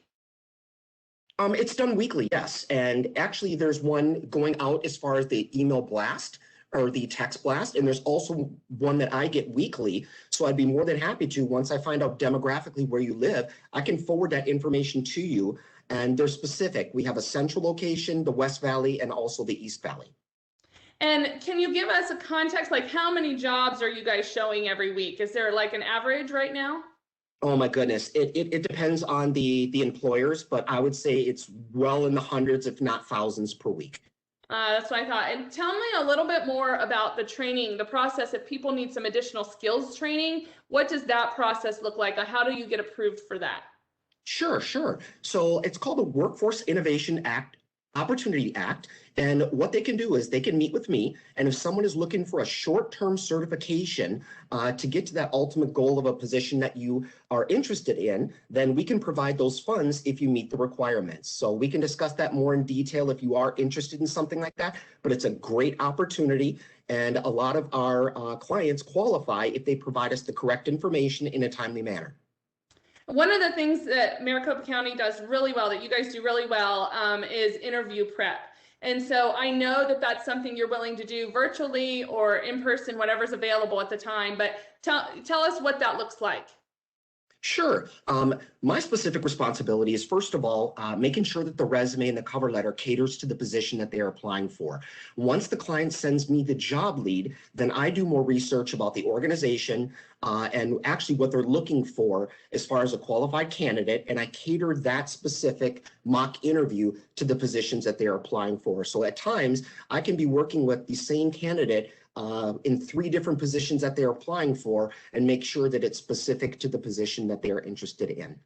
It's done weekly, yes. And actually, there's one going out as far as the email blast or the text blast. And there's also one that I get weekly. So I'd be more than happy to, once I find out demographically where you live, I can forward that information to you. And they're specific. We have a central location, the West Valley, and also the East Valley. And can you give us a context, like how many jobs are you guys showing every week? Is there like an average right now? Oh my goodness. It depends on the employers, but I would say it's well in the hundreds, if not thousands per week. That's what I thought. And tell me a little bit more about the training, the process. If people need some additional skills training, what does that process look like? How do you get approved for that? Sure. So it's called the Workforce Innovation Opportunity Act. And what they can do is they can meet with me. And if someone is looking for a short-term certification to get to that ultimate goal of a position that you are interested in, then we can provide those funds if you meet the requirements. So we can discuss that more in detail if you are interested in something like that. But it's a great opportunity. And a lot of our clients qualify if they provide us the correct information in a timely manner. One of the things that Maricopa County does really well, that you guys do really well, is interview prep. And so I know that that's something you're willing to do virtually or in person, whatever's available at the time, but tell us what that looks like. Sure. My specific responsibility is, first of all, making sure that the resume and the cover letter caters to the position that they're applying for. Once the client sends me the job lead, then I do more research about the organization and actually what they're looking for as far as a qualified candidate, and I cater that specific mock interview to the positions that they're applying for. So at times, I can be working with the same candidate in 3 different positions that they're applying for and make sure that it's specific to the position that they're interested in.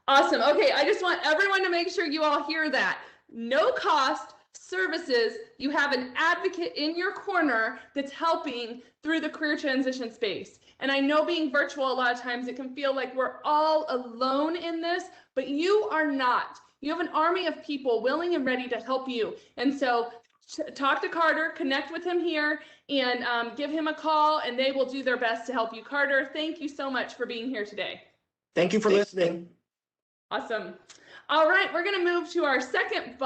Awesome. Okay, I just want everyone to make sure you all hear that. No cost services. You have an advocate in your corner that's helping through the career transition space. And I know being virtual, a lot of times it can feel like we're all alone in this, but you are not. You have an army of people willing and ready to help you. And so talk to Carter, connect with him here, and give him a call, and they will do their best to help you. Carter, thank you so much for being here today. Thank you for listening. Awesome. All right, we're going to move to our second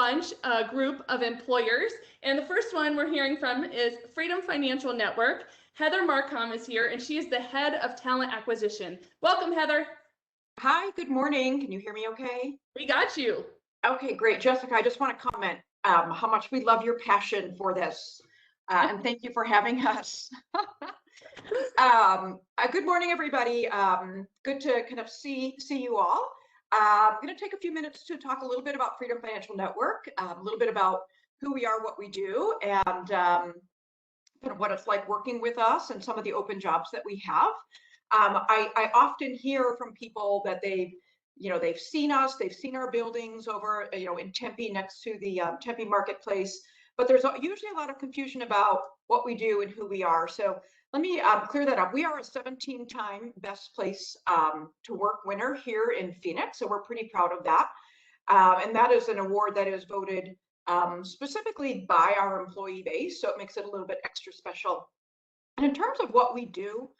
group of employers. And the first one we're hearing from is Freedom Financial Network. Heather Marcom is here, and she is the head of talent acquisition. Welcome, Heather. Hi, good morning. Can you hear me okay? We got you. Okay, great. Jessica, I just want to comment how much we love your passion for this. And thank you for having us. Good morning, everybody. Good to kind of see you all. I'm going to take a few minutes to talk a little bit about Freedom Financial Network, a little bit about who we are, what we do, and kind of what it's like working with us and some of the open jobs that we have. I often hear from people that they've seen us, they've seen our buildings over, in Tempe next to the Tempe marketplace, but there's usually a lot of confusion about what we do and who we are. So let me clear that up. We are a 17-time best place to work winner here in Phoenix, so we're pretty proud of that. And that is an award that is voted specifically by our employee base, so it makes it a little bit extra special. And in terms of what we do,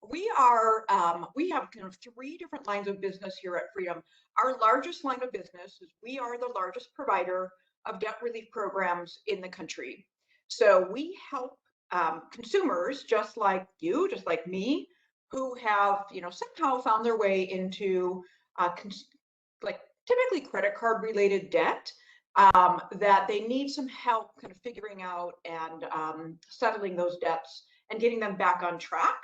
we have kind of 3 different lines of business here at Freedom. Our largest line of business is we are the largest provider of debt relief programs in the country. So we help consumers just like you, just like me, who have somehow found their way into like typically credit card related debt that they need some help kind of figuring out and settling those debts and getting them back on track.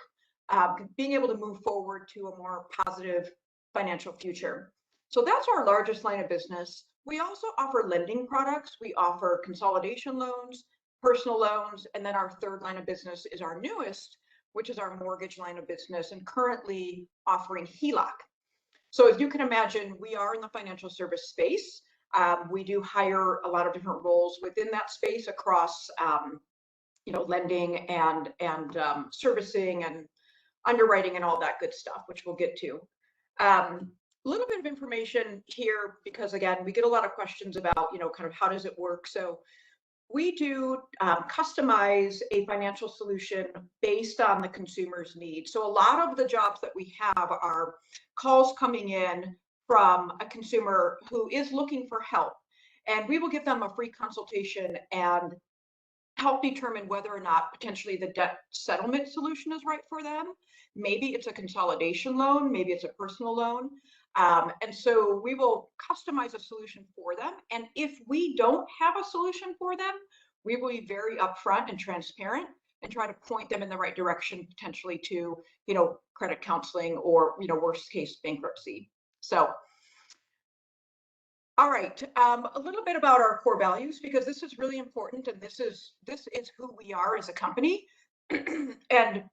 Being able to move forward to a more positive financial future. So that's our largest line of business. We also offer lending products. We offer consolidation loans, personal loans, and then our third line of business is our newest, which is our mortgage line of business, and currently offering HELOC. So as you can imagine, we are in the financial service space. We do hire a lot of different roles within that space across lending and servicing and underwriting and all that good stuff, which we'll get to. A little bit of information here, because again, we get a lot of questions about, kind of how does it work? So we do customize a financial solution based on the consumer's needs. So a lot of the jobs that we have are calls coming in from a consumer who is looking for help. And we will give them a free consultation and help determine whether or not potentially the debt settlement solution is right for them. Maybe it's a consolidation loan, maybe it's a personal loan. And so we will customize a solution for them. And if we don't have a solution for them, we will be very upfront and transparent and try to point them in the right direction, potentially to, credit counseling or, worst case bankruptcy. So, all right, a little bit about our core values, because this is really important, and this is who we are as a company, and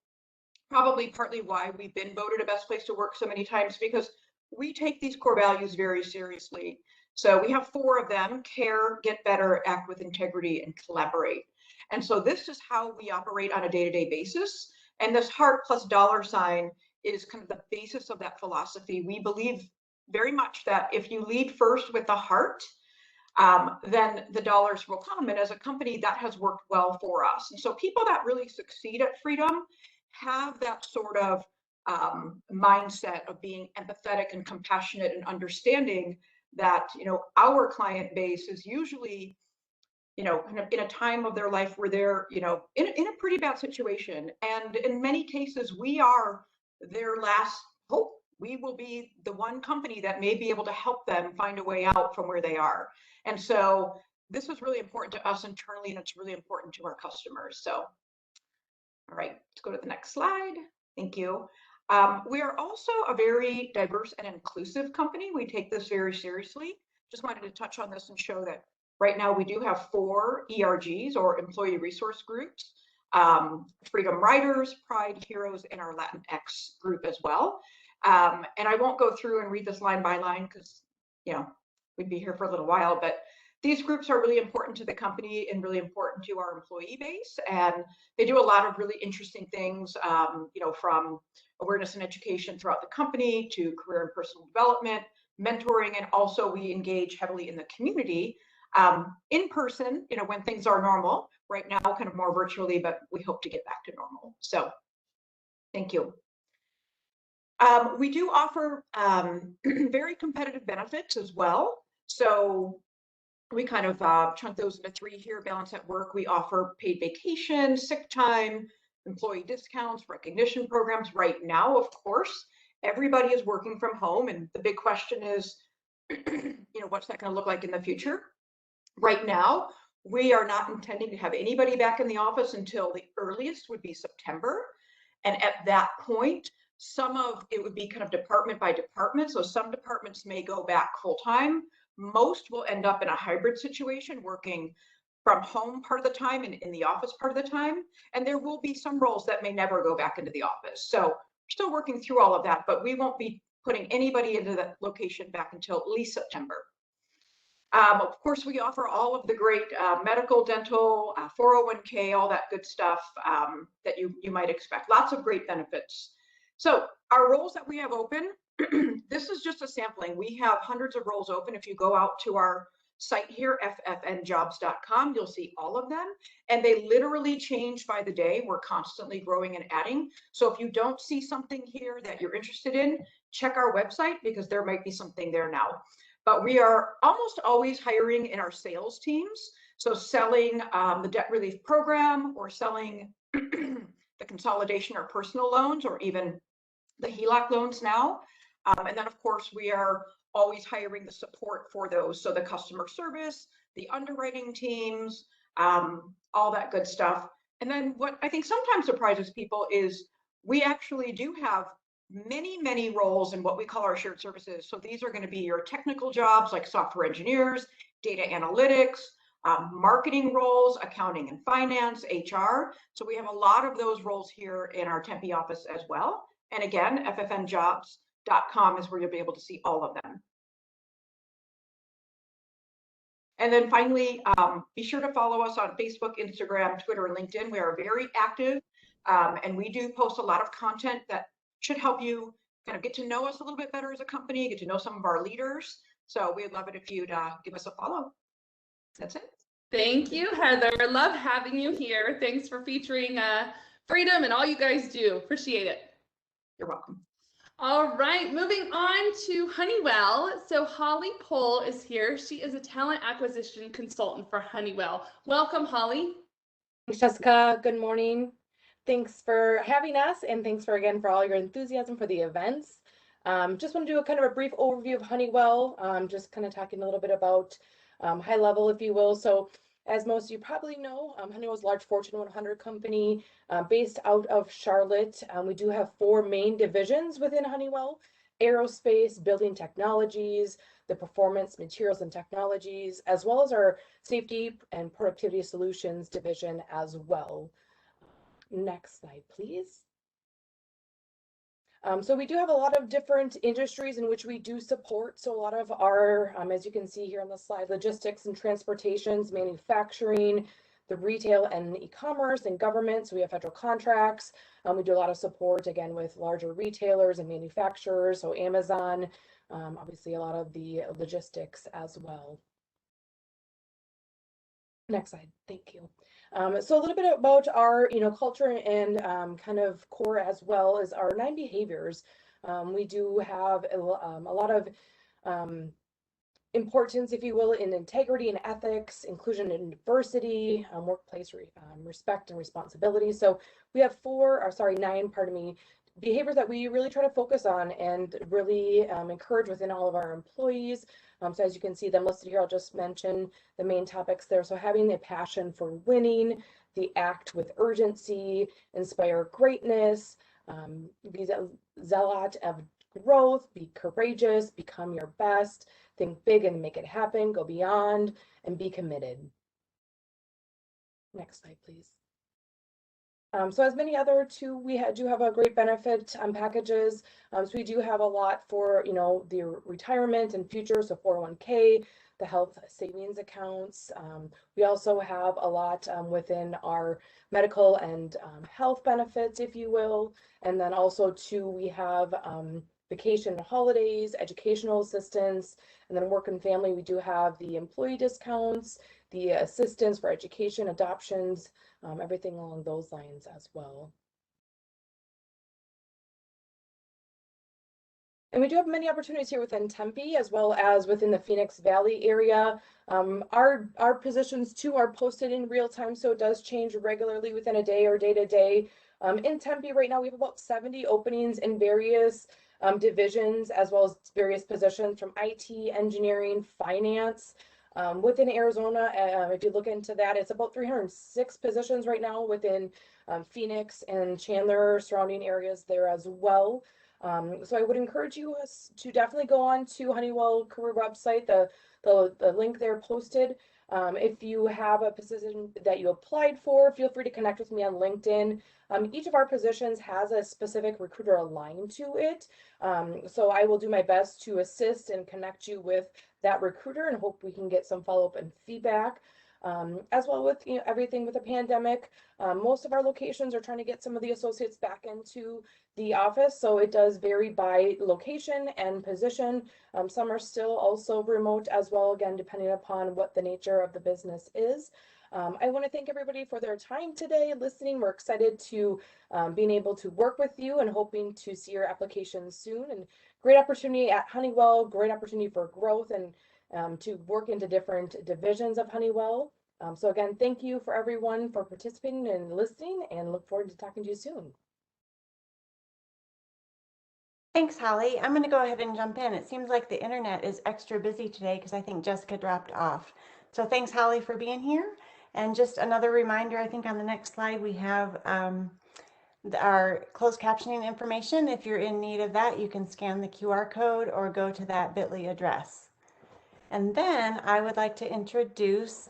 probably partly why we've been voted a best place to work so many times, because we take these core values very seriously. So we have 4 of them: care, get better, act with integrity, and collaborate. And so this is how we operate on a day-to-day basis. And this heart plus dollar sign is kind of the basis of that philosophy. We believe very much that if you lead first with the heart, then the dollars will come. And as a company, that has worked well for us. And so people that really succeed at Freedom have that sort of mindset of being empathetic and compassionate and understanding that, our client base is usually, kind of in a time of their life where they're, in a pretty bad situation. And in many cases, we are their last hope. We will be the one company that may be able to help them find a way out from where they are. And so this is really important to us internally, and it's really important to our customers. So, all right, let's go to the next slide. Thank you. We are also a very diverse and inclusive company. We take this very seriously. Just wanted to touch on this and show that right now we do have 4 ERGs, or employee resource groups: Freedom Riders, Pride Heroes, and our Latinx group as well. And I won't go through and read this line by line because, we'd be here for a little while, but these groups are really important to the company and really important to our employee base. And they do a lot of really interesting things, from awareness and education throughout the company to career and personal development, mentoring, and also we engage heavily in the community in person, when things are normal. Right now, kind of more virtually, but we hope to get back to normal. So thank you. We do offer very competitive benefits as well. So we kind of chunk those into 3 here: balance at work. We offer paid vacation, sick time, employee discounts, recognition programs. Right now, of course, everybody is working from home. And the big question is, what's that going to look like in the future? Right now, we are not intending to have anybody back in the office until the earliest would be September. And at that point, some of it would be kind of department by department. So some departments may go back full time. Most will end up in a hybrid situation, working from home part of the time and in the office part of the time. And there will be some roles that may never go back into the office. So we're still working through all of that, but we won't be putting anybody into that location back until at least September. Of course, we offer all of the great medical, dental, 401k, all that good stuff that you might expect. Lots of great benefits. So our roles that we have open, this is just a sampling. We have hundreds of roles open. If you go out to our site here, ffnjobs.com, you'll see all of them. And they literally change by the day. We're constantly growing and adding. So if you don't see something here that you're interested in, check our website, because there might be something there now. But we are almost always hiring in our sales teams. So selling the debt relief program, or selling the consolidation or personal loans, or even the HELOC loans now. And then, of course, we are always hiring the support for those. So the customer service, the underwriting teams, all that good stuff. And then what I think sometimes surprises people is we actually do have many roles in what we call our shared services. So these are going to be your technical jobs like software engineers, data analytics, marketing roles, accounting and finance, HR. So we have a lot of those roles here in our Tempe office as well. And again, ffnjobs.com is where you'll be able to see all of them. And then finally, be sure to follow us on Facebook, Instagram, Twitter, and LinkedIn. We are very active, and we do post a lot of content that should help you kind of get to know us a little bit better as a company, get to know some of our leaders. So we'd love it if you'd give us a follow. That's it. Thank you, Heather. Love having you here. Thanks for featuring Freedom and all you guys do. Appreciate it. You're welcome. All right, moving on to Honeywell. So Holly Pohl is here. She is a talent acquisition consultant for Honeywell. Welcome, Holly. Thanks, Jessica. Good morning. Thanks for having us, and thanks for all your enthusiasm for the events. Just want to do a kind of a brief overview of Honeywell, just kind of talking a little bit about high level, if you will. So as most of you probably know, Honeywell is a large Fortune 100 company based out of Charlotte. We do have 4 main divisions within Honeywell: aerospace, building technologies, the performance materials and technologies, as well as our safety and productivity solutions division as well. Next slide, please. So we do have a lot of different industries in which we do support. So a lot of our, as you can see here on the slide, logistics and transportations, manufacturing, the retail and e-commerce and government. So we have federal contracts. We do a lot of support, again, with larger retailers and manufacturers. So Amazon, obviously a lot of the logistics as well. Next slide, thank you. So a little bit about our, culture and kind of core as well as our 9 behaviors. We do have a lot of importance, if you will, in integrity and ethics, inclusion and diversity, workplace respect and responsibility. So we have 9, behaviors that we really try to focus on and really encourage within all of our employees. So as you can see them listed here, I'll just mention the main topics there. So having a passion for winning, the act with urgency, inspire greatness, be a zealot of growth, be courageous, become your best, think big and make it happen, go beyond, and be committed. Next slide, please. So as many other too, we do have a great benefit packages. So we do have a lot for, the retirement and future, so 401k, the health savings accounts. We also have a lot within our medical and health benefits, if you will. And then also too, we have vacation and holidays, educational assistance, and then work and family. We do have the employee discounts, the assistance for education, adoptions, everything along those lines as well. And we do have many opportunities here within Tempe as well as within the Phoenix Valley area. Our positions too are posted in real time, so it does change regularly within a day or day to day. In Tempe right now, we have about 70 openings in various divisions as well as various positions from IT, engineering, finance. Within Arizona, if you look into that, it's about 306 positions right now within Phoenix and Chandler, surrounding areas there as well. So I would encourage you to definitely go on to Honeywell career website, the link there posted. If you have a position that you applied for, feel free to connect with me on LinkedIn. Each of our positions has a specific recruiter aligned to it. So I will do my best to assist and connect you with that recruiter and hope we can get some follow-up and feedback. As well with everything with the pandemic, most of our locations are trying to get some of the associates back into the office, so it does vary by location and position. Some are still also remote as well, again, depending upon what the nature of the business is. I want to thank everybody for their time today listening. We're excited to being able to work with you and hoping to see your applications soon. And great opportunity at Honeywell, great opportunity for growth and to work into different divisions of Honeywell. So again, thank you for everyone for participating and listening, and look forward to talking to you soon. Thanks, Holly. I'm going to go ahead and jump in. It seems like the internet is extra busy today because I think Jessica dropped off. So thanks, Holly, for being here. And just another reminder, I think on the next slide we have our closed captioning information. If you're in need of that, you can scan the QR code or go to that bit.ly address. And then I would like to introduce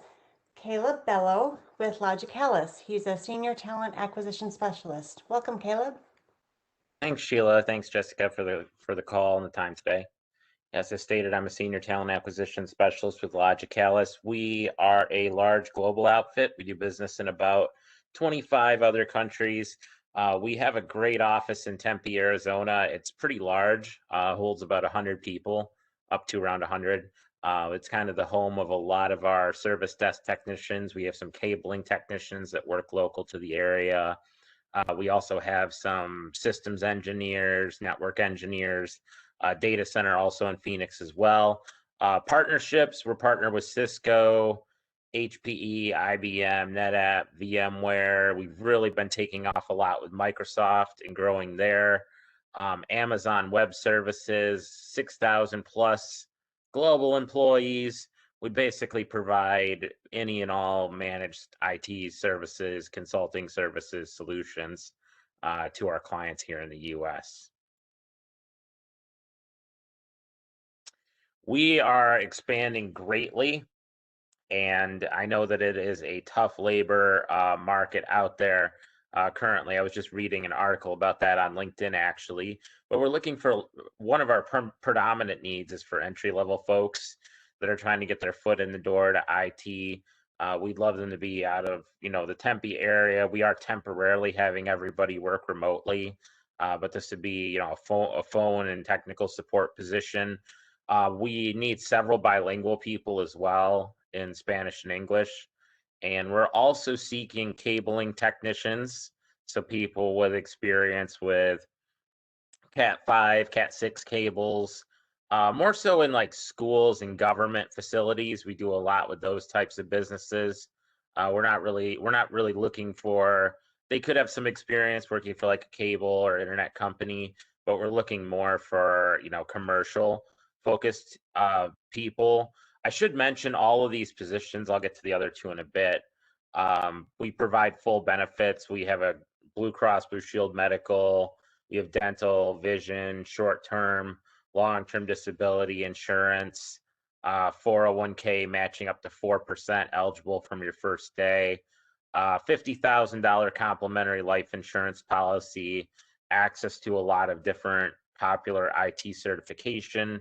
Caleb Bello with Logicalis. He's a Senior Talent Acquisition Specialist. Welcome, Caleb. Thanks, Sheila. Thanks, Jessica, for the call and the time today. As I stated, I'm a Senior Talent Acquisition Specialist with Logicalis. We are a large global outfit. We do business in about 25 other countries. We have a great office in Tempe, Arizona. It's pretty large, holds about 100 people, up to around 100. It's kind of the home of a lot of our service desk technicians. We have some cabling technicians that work local to the area. We also have some systems engineers, network engineers, data center also in Phoenix as well. Partnerships, we're partnered with Cisco, HPE, IBM, NetApp, VMware. We've really been taking off a lot with Microsoft and growing there. Amazon Web Services, 6,000 plus global employees. We basically provide any and all managed IT services, consulting services, solutions to our clients here in the US. We are expanding greatly, and I know that it is a tough labor market out there currently. I was just reading an article about that on LinkedIn actually, but we're looking for one of our predominant needs is for entry-level folks that are trying to get their foot in the door to IT. We'd love them to be out of, the Tempe area. We are temporarily having everybody work remotely, but this would be, a phone and technical support position. We need several bilingual people as well in Spanish and English. And we're also seeking cabling technicians, so people with experience with Cat 5, Cat 6 cables, more so in like schools and government facilities. We do a lot with those types of businesses. We're not really looking for, they could have some experience working for like a cable or internet company, but we're looking more for, commercial focused people. I should mention all of these positions. I'll get to the other two in a bit. We provide full benefits. We have a Blue Cross Blue Shield medical. We have dental, vision, short-term, long-term disability insurance, 401k matching up to 4% eligible from your first day, $50,000 complimentary life insurance policy, access to a lot of different popular IT certification,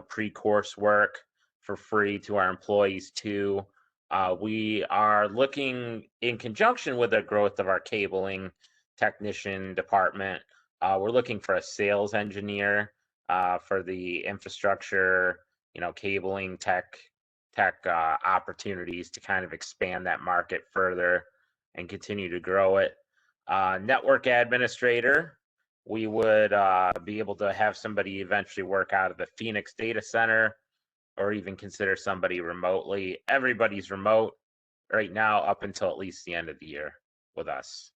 pre-course work for free to our employees too. We are looking in conjunction with the growth of our cabling technician department. We're looking for a sales engineer for the infrastructure, cabling tech opportunities to kind of expand that market further and continue to grow it. Network administrator, we would be able to have somebody eventually work out of the Phoenix data center or even consider somebody remotely. Everybody's remote right now up until at least the end of the year with us.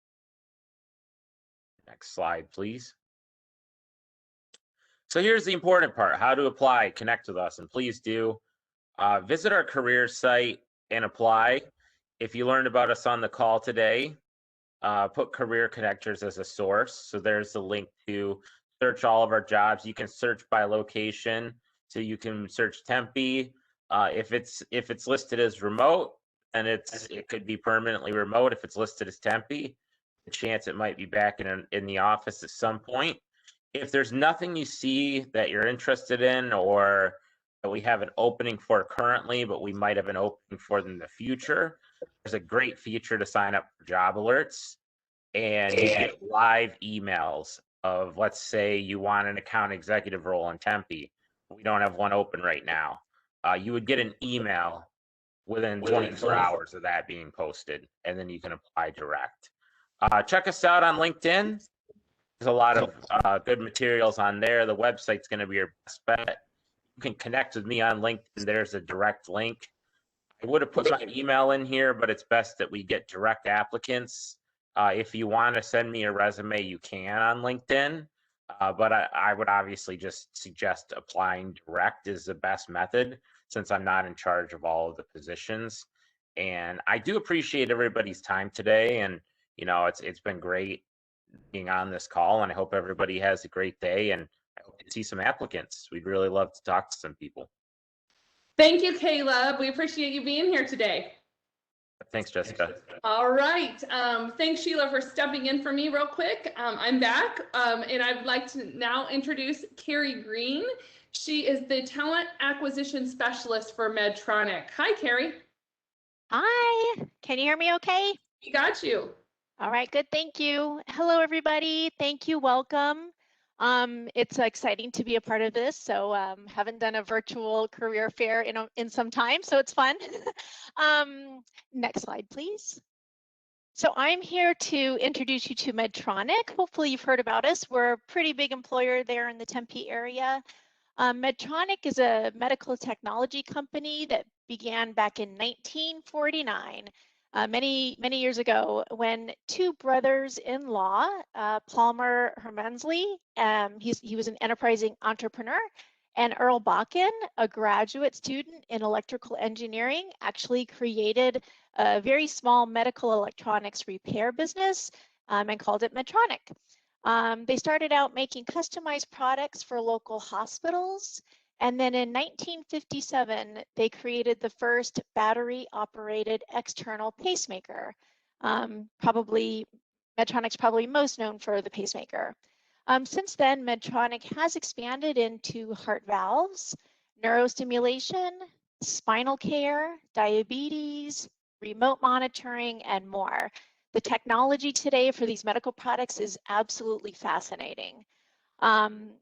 Next slide, please. So here's the important part, how to apply, connect with us, and please do visit our career site and apply. If you learned about us on the call today, put Career Connectors as a source. So there's the link to search all of our jobs. You can search by location. So you can search Tempe. If it's listed as remote, and it could be permanently remote. If it's listed as Tempe, the chance it might be back in the office at some point. If there's nothing you see that you're interested in or that we have an opening for currently, but we might have an opening for in the future, there's a great feature to sign up for job alerts, and you get live emails of, let's say you want an account executive role in Tempe. We don't have one open right now. You would get an email within 24 hours of that being posted, and then you can apply direct. Check us out on LinkedIn. There's a lot of good materials on there. The website's going to be your best bet. You can connect with me on LinkedIn. There's a direct link. I would have put my email in here, but it's best that we get direct applicants. If you want to send me a resume, you can on LinkedIn. But I would obviously just suggest applying direct is the best method since I'm not in charge of all of the positions. And I do appreciate everybody's time today. And, it's been great being on this call, and I hope everybody has a great day, and I hope to see some applicants. We'd really love to talk to some people. Thank you, Caleb. We appreciate you being here today. Thanks, Jessica. All right. Thanks, Sheila, for stepping in for me real quick. I'm back, and I'd like to now introduce Carrie Green. She is the Talent Acquisition Specialist for Medtronic. Hi, Carrie. Hi. Can you hear me okay? We got you. All right, good. Thank you. Hello, everybody. Thank you. Welcome. It's exciting to be a part of this. So haven't done a virtual career fair in some time, so it's fun. Next slide, please. So I'm here to introduce you to Medtronic. Hopefully you've heard about us. We're a pretty big employer there in the Tempe area. Medtronic is a medical technology company that began back in 1949, many years ago, when two brothers-in-law, Palmer Hermansley, he was an enterprising entrepreneur, and Earl Bakken, a graduate student in electrical engineering, actually created a very small medical electronics repair business and called it Medtronic. They started out making customized products for local hospitals. And then in 1957, they created the first battery-operated external pacemaker. Medtronic's probably most known for the pacemaker. Since then, Medtronic has expanded into heart valves, neurostimulation, spinal care, diabetes, remote monitoring, and more. The technology today for these medical products is absolutely fascinating.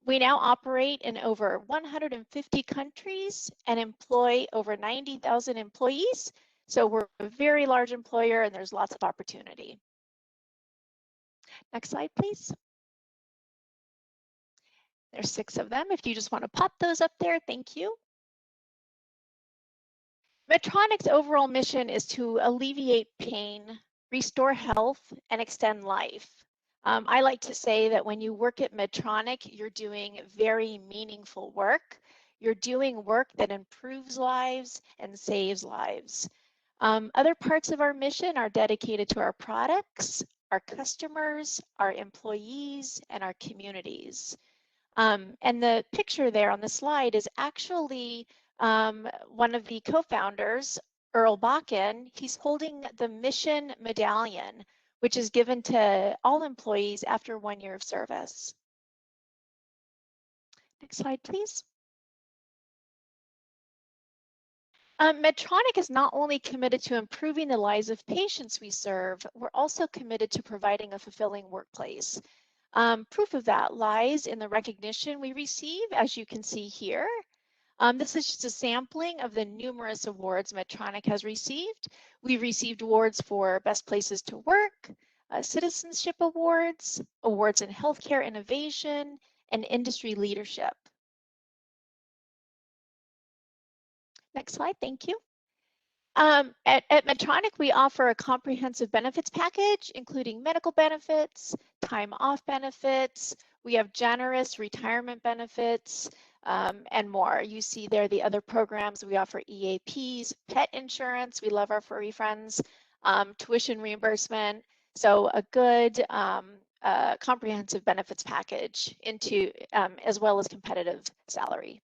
We now operate in over 150 countries and employ over 90,000 employees. So we're a very large employer and there's lots of opportunity. Next slide, please. There's 6 of them. If you just want to pop those up there, thank you. Medtronic's overall mission is to alleviate pain, restore health, and extend life. I like to say that when you work at Medtronic, you're doing very meaningful work. You're doing work that improves lives and saves lives. Other parts of our mission are dedicated to our products, our customers, our employees, and our communities. And the picture there on the slide is actually one of the co-founders, Earl Bakken. He's holding the Mission Medallion, which is given to all employees after 1 year of service. Next slide, please. Medtronic is not only committed to improving the lives of patients we serve, we're also committed to providing a fulfilling workplace. Proof of that lies in the recognition we receive, as you can see here. This is just a sampling of the numerous awards Medtronic has received. We've received awards for Best Places to Work, Citizenship Awards, awards in Healthcare Innovation, and Industry Leadership. Next slide, thank you. At Medtronic, we offer a comprehensive benefits package, including medical benefits, time off benefits. We have generous retirement benefits and more. You see there the other programs. We offer EAPs, pet insurance. We love our furry friends, tuition reimbursement. So a good comprehensive benefits package as well as competitive salary.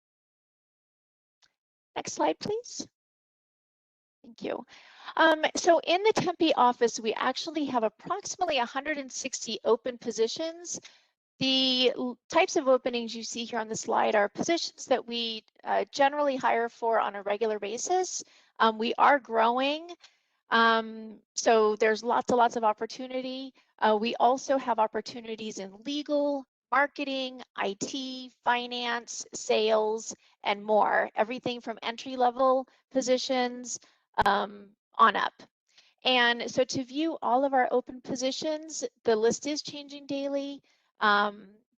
Next slide, please. Thank you. So in the Tempe office, we actually have approximately 160 open positions. The types of openings you see here on the slide are positions that we generally hire for on a regular basis. We are growing, so there's lots of opportunity. We also have opportunities in legal, marketing, IT, finance, sales, and more. Everything from entry-level positions on up. And so to view all of our open positions, the list is changing daily.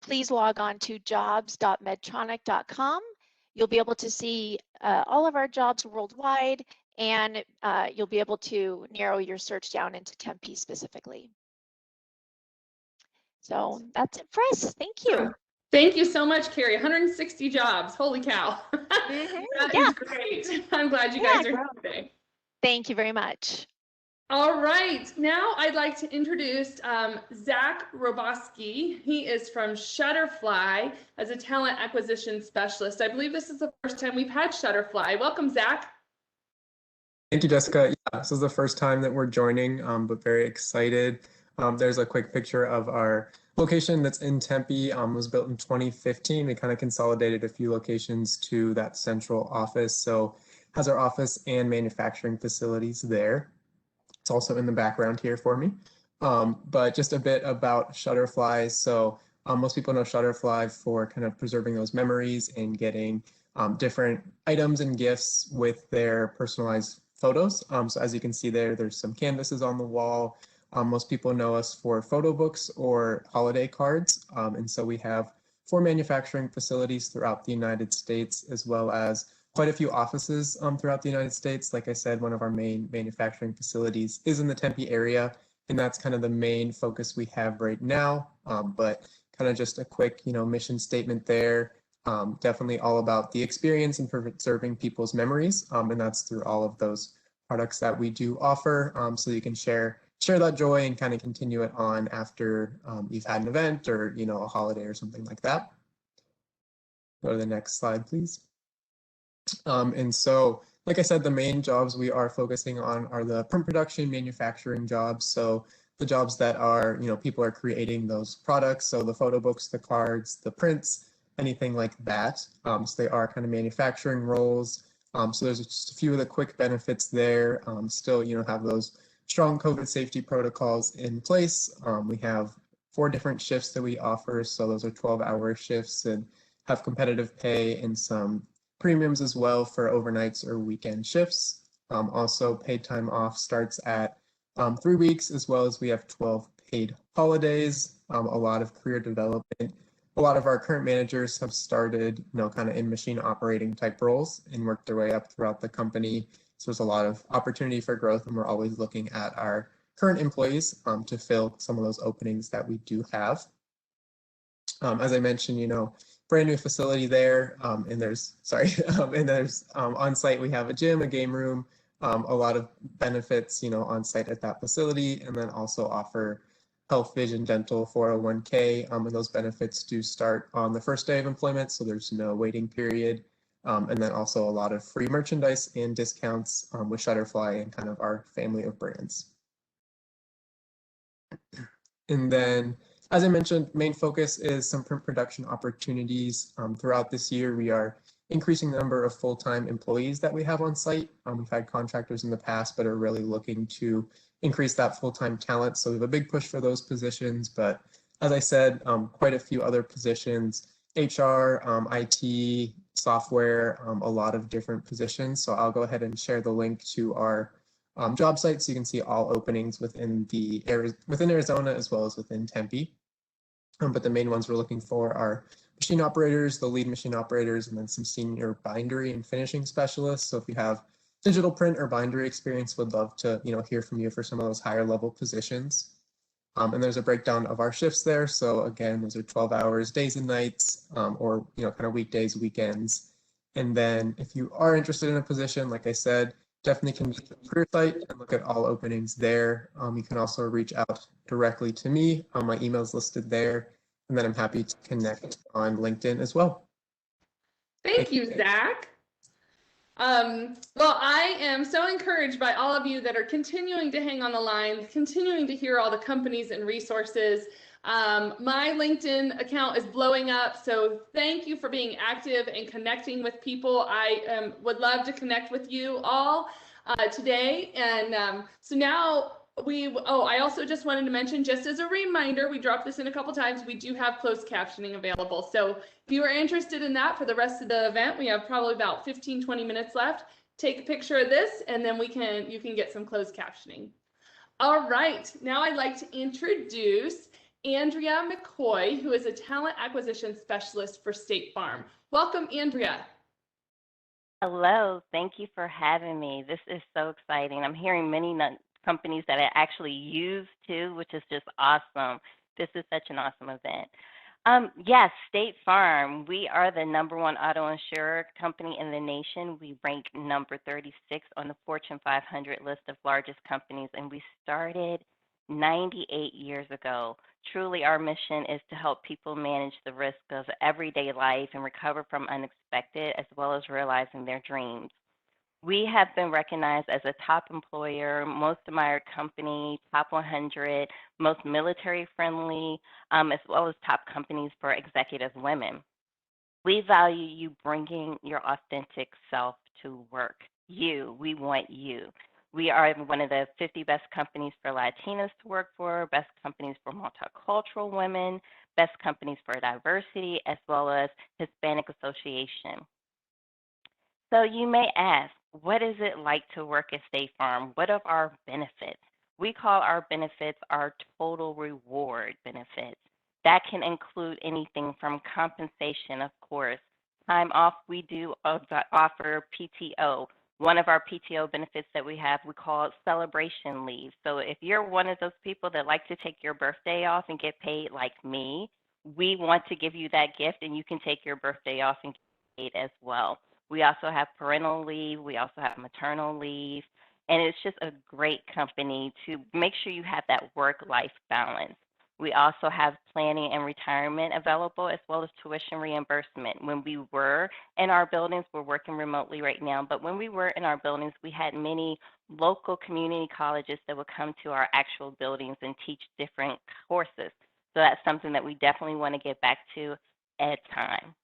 Please log on to jobs.medtronic.com. You'll be able to see all of our jobs worldwide, and you'll be able to narrow your search down into Tempe specifically. So that's it for us. Thank you. Thank you so much, Carrie. 160 jobs. Holy cow. That is great. I'm glad you guys are here today. Thank you very much. All right, now I'd like to introduce Zach Roboski. He is from Shutterfly as a talent acquisition specialist. I believe this is the first time we've had Shutterfly. Welcome, Zach. Thank you, Jessica. Yeah, this is the first time that we're joining, but very excited. There's a quick picture of our location that's in Tempe. It was built in 2015. We kind of consolidated a few locations to that central office. So has our office and manufacturing facilities there. It's also in the background here for me. But just a bit about Shutterfly. So Most people know Shutterfly for kind of preserving those memories and getting different items and gifts with their personalized photos. So as you can see there, there's some canvases on the wall. Most people know us for photo books or holiday cards. And so we have 4 manufacturing facilities throughout the United States, as well as quite a few offices throughout the United States. Like I said, one of our main manufacturing facilities is in the Tempe area, and that's kind of the main focus we have right now. But kind of just a quick, mission statement there. Definitely all about the experience and preserving people's memories, and that's through all of those products that we do offer, so you can share that joy and kind of continue it on after you've had an event or a holiday or something like that. Go to the next slide, please. And so, like I said, the main jobs we are focusing on are the print production manufacturing jobs. So the jobs that are, people are creating those products. So the photo books, the cards, the prints, anything like that. So they are kind of manufacturing roles. So there's just a few of the quick benefits there. Still, have those strong COVID safety protocols in place. We have 4 different shifts that we offer. So those are 12-hour shifts and have competitive pay and some premiums as well for overnights or weekend shifts. Also, paid time off starts at 3 weeks, as well as we have 12 paid holidays, a lot of career development. A lot of our current managers have started, kind of in machine operating type roles and worked their way up throughout the company. So there's a lot of opportunity for growth, and we're always looking at our current employees to fill some of those openings that we do have. As I mentioned, brand new facility there, and there's, on site we have a gym, a game room, a lot of benefits, on site at that facility, and then also offer health, vision, dental, 401k, and those benefits do start on the first day of employment, so there's no waiting period. And then also a lot of free merchandise and discounts with Shutterfly and kind of our family of brands. And then, as I mentioned, main focus is some print production opportunities. Throughout this year, we are increasing the number of full-time employees that we have on site. We've had contractors in the past, but are really looking to increase that full-time talent. So we have a big push for those positions. But as I said, quite a few other positions, HR, IT, software, a lot of different positions. So I'll go ahead and share the link to our job site so you can see all openings within Arizona as well as within Tempe. But the main ones we're looking for are machine operators, the lead machine operators, and then some senior bindery and finishing specialists. So if you have digital print or bindery experience, would love to hear from you for some of those higher level positions. And there's a breakdown of our shifts there. So again, those are 12 hours, days and nights, or kind of weekdays, weekends. And then if you are interested in a position, like I said, definitely can visit the career site and look at all openings there. You can also reach out directly to me. My email is listed there. And then I'm happy to connect on LinkedIn as well. Thank you, Zach. Well, I am so encouraged by all of you that are continuing to hang on the line, continuing to hear all the companies and resources. My LinkedIn account is blowing up, so thank you for being active and connecting with people. I would love to connect with you all today. And so now I also just wanted to mention, just as a reminder, we dropped this in a couple times, we do have closed captioning available. So if you are interested in that for the rest of the event, we have probably about 15-20 minutes left. Take a picture of this and then you can get some closed captioning. All right, now I'd like to introduce Andrea Mccoy, who is a talent acquisition specialist for State Farm. Welcome, Andrea. Hello, thank you for having me. This is so exciting. I'm hearing many companies that I actually use too, which is just awesome. This is such an awesome event. Yes, State Farm, we are the #1 auto insurer company in the nation. We rank number 36 on the Fortune 500 list of largest companies, and we started 98 years ago. Truly, our mission is to help people manage the risk of everyday life and recover from unexpected, as well as realizing their dreams. We have been recognized as a top employer, most admired company, top 100, most military friendly, as well as top companies for executive women. We value you bringing your authentic self to work. We want you. We are one of the 50 best companies for Latinas to work for, best companies for multicultural women, Best Companies for Diversity, as well as Hispanic Association. So you may ask, what is it like to work at State Farm? What are our benefits? We call our benefits our total reward benefits. That can include anything from compensation, of course. Time off, we do offer PTO. One of our PTO benefits that we have, we call it celebration leave. So if you're one of those people that like to take your birthday off and get paid like me, we want to give you that gift, and you can take your birthday off and get paid as well. We also have parental leave. We also have maternal leave. And it's just a great company to make sure you have that work-life balance. We also have planning and retirement available, as well as tuition reimbursement. When we were in our buildings, we're working remotely right now, but when we were in our buildings, we had many local community colleges that would come to our actual buildings and teach different courses. So that's something that we definitely want to get back to at time.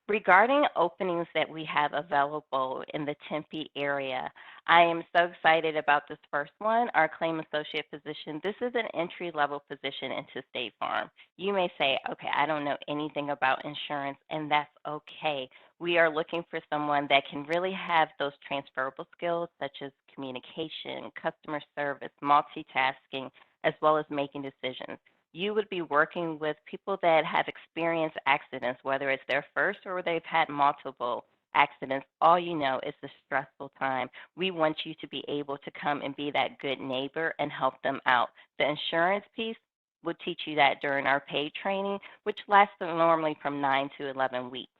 Regarding openings that we have available in the Tempe area, I am so excited about this first one, our claim associate position. This is an entry-level position into State Farm. You may say, okay, I don't know anything about insurance, and that's okay. We are looking for someone that can really have those transferable skills such as communication, customer service, multitasking, as well as making decisions. You would be working with people that have experienced accidents, whether it's their first or they've had multiple accidents. All you know is the stressful time. We want you to be able to come and be that good neighbor and help them out. The insurance piece, we'll teach you that during our paid training, which lasts normally from 9 to 11 weeks.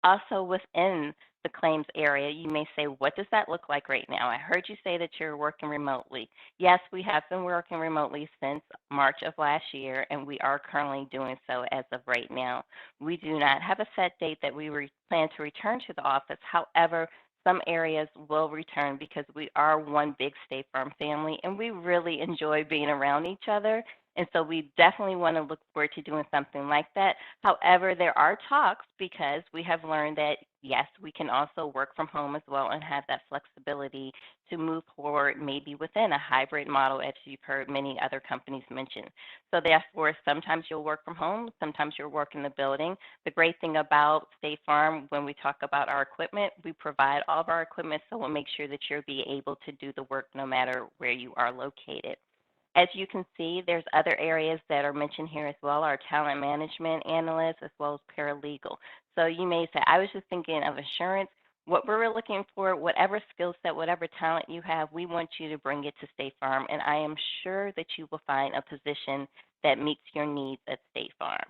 Also within the claims area, you may say, what does that look like right now? I heard you say that you're working remotely. Yes, we have been working remotely since March of last year, and we are currently doing so as of right now. We do not have a set date that we plan to return to the office. However, some areas will return because we are one big State Farm family, and we really enjoy being around each other. And so we definitely want to look forward to doing something like that. However, there are talks because we have learned that, yes, we can also work from home as well and have that flexibility to move forward maybe within a hybrid model, as you've heard many other companies mention. So therefore, sometimes you'll work from home, sometimes you'll work in the building. The great thing about State Farm, when we talk about our equipment, we provide all of our equipment, so we'll make sure that you'll be able to do the work no matter where you are located. As you can see, there's other areas that are mentioned here as well, our talent management analyst, as well as paralegal. So you may say, I was just thinking of insurance. What we're looking for, whatever skill set, whatever talent you have, we want you to bring it to State Farm, and I am sure that you will find a position that meets your needs at State Farm.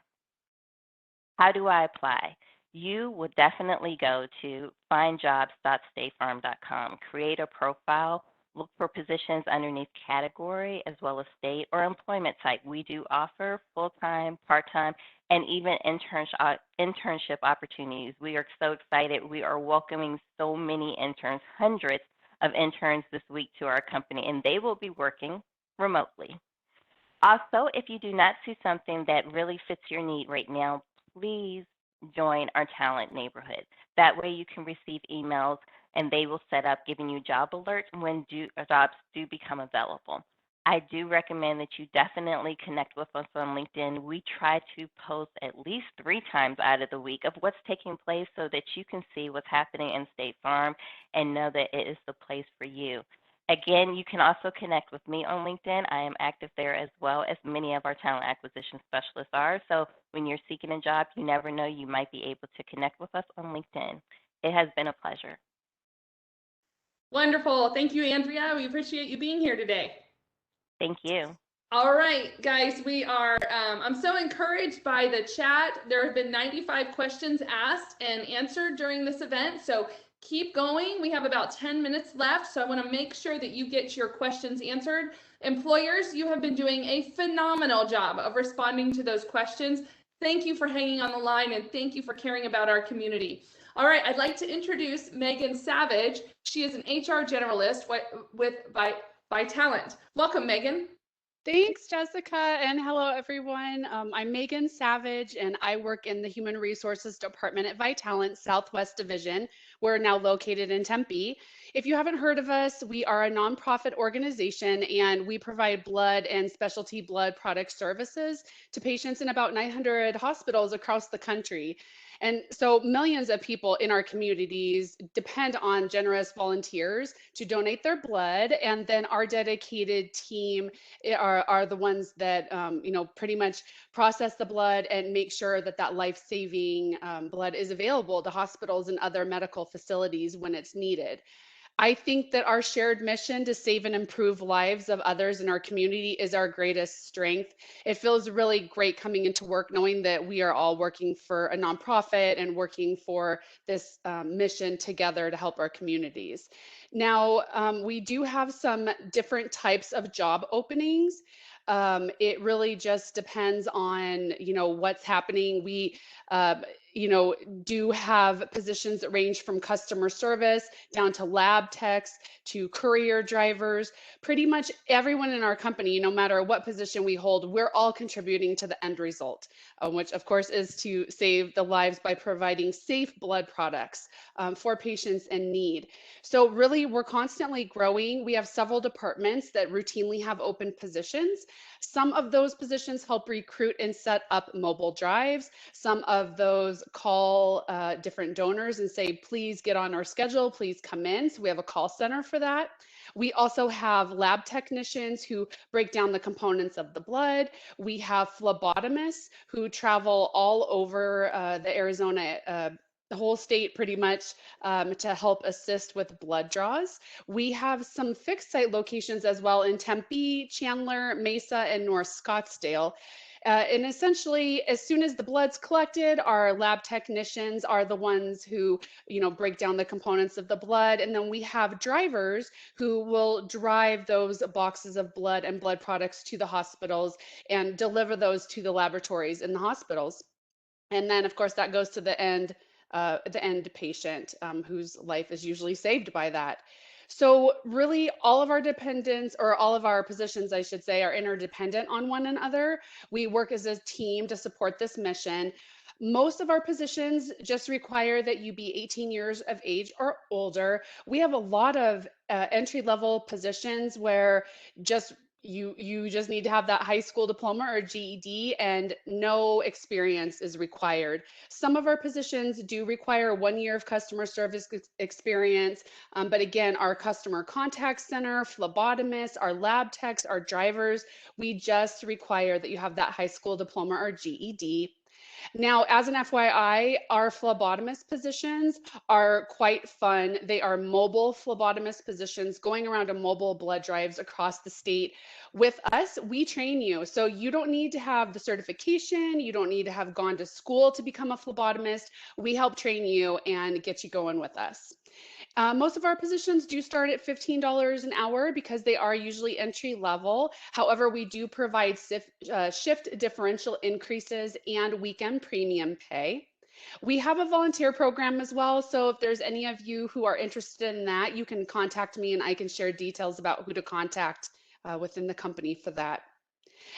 How do I apply? You would definitely go to findjobs.statefarm.com, create a profile, look for positions underneath category as well as state or employment type. We do offer full-time, part-time, and even internship opportunities. We are so excited. We are welcoming so many interns, hundreds of interns this week to our company, and they will be working remotely. Also, if you do not see something that really fits your need right now, please join our talent neighborhood. That way you can receive emails and they will set up giving you job alerts when jobs do become available. I do recommend that you definitely connect with us on LinkedIn. We try to post at least 3 times out of the week of what's taking place so that you can see what's happening in State Farm and know that it is the place for you. Again, you can also connect with me on LinkedIn. I am active there as well as many of our talent acquisition specialists are. So when you're seeking a job, you never know, you might be able to connect with us on LinkedIn. It has been a pleasure. Wonderful. Thank you, Andrea. We appreciate you being here today. Thank you. All right, guys, we are, I'm so encouraged by the chat. There have been 95 questions asked and answered during this event. So keep going. We have about 10 minutes left. So I want to make sure that you get your questions answered. Employers, you have been doing a phenomenal job of responding to those questions. Thank you for hanging on the line and thank you for caring about our community. All right, I'd like to introduce Megan Savage. She is an HR generalist by Talent. Welcome, Megan. Thanks, Jessica, and hello, everyone. I'm Megan Savage, and I work in the Human Resources Department at Vitalant Southwest Division. We're now located in Tempe. If you haven't heard of us, we are a nonprofit organization, and we provide blood and specialty blood product services to patients in about 900 hospitals across the country. And so millions of people in our communities depend on generous volunteers to donate their blood, and then our dedicated team are the ones that pretty much process the blood and make sure that that life-saving blood is available to hospitals and other medical facilities when it's needed. I think that our shared mission to save and improve lives of others in our community is our greatest strength. It feels really great coming into work knowing that we are all working for a nonprofit and working for this mission together to help our communities. Now, we do have some different types of job openings. It really just depends on, what's happening. We, do have positions that range from customer service down to lab techs to courier drivers. Pretty much everyone in our company, no matter what position we hold, we're all contributing to the end result, which of course is to save the lives by providing safe blood products for patients in need. So really, we're constantly growing. We have several departments that routinely have open positions. Some of those positions help recruit and set up mobile drives. Some of those call different donors and say, please get on our schedule, please come in. So we have a call center for that. We also have lab technicians who break down the components of the blood. We have phlebotomists who travel all over the Arizona the whole state pretty much to help assist with blood draws. We have some fixed site locations as well in Tempe, Chandler, Mesa, and North Scottsdale. And essentially, as soon as the blood's collected, our lab technicians are the ones who, break down the components of the blood. And then we have drivers who will drive those boxes of blood and blood products to the hospitals and deliver those to the laboratories in the hospitals. And then, of course, that goes to the end patient whose life is usually saved by that. So really all of our dependents, or all of our positions, I should say, are interdependent on one another. We work as a team to support this mission. Most of our positions just require that you be 18 years of age or older. We have a lot of entry-level positions where you just need to have that high school diploma or GED, and no experience is required. Some of our positions do require 1 year of customer service experience, but again, our customer contact center, phlebotomists, our lab techs, our drivers, we just require that you have that high school diploma or GED. Now, as an FYI, our phlebotomist positions are quite fun. They are mobile phlebotomist positions going around to mobile blood drives across the state. With us, we train you. So you don't need to have the certification. You don't need to have gone to school to become a phlebotomist. We help train you and get you going with us. Most of our positions do start at $15 an hour because they are usually entry level. However, we do provide shift differential increases and weekend premium pay. We have a volunteer program as well. So if there's any of you who are interested in that, you can contact me and I can share details about who to contact within the company for that.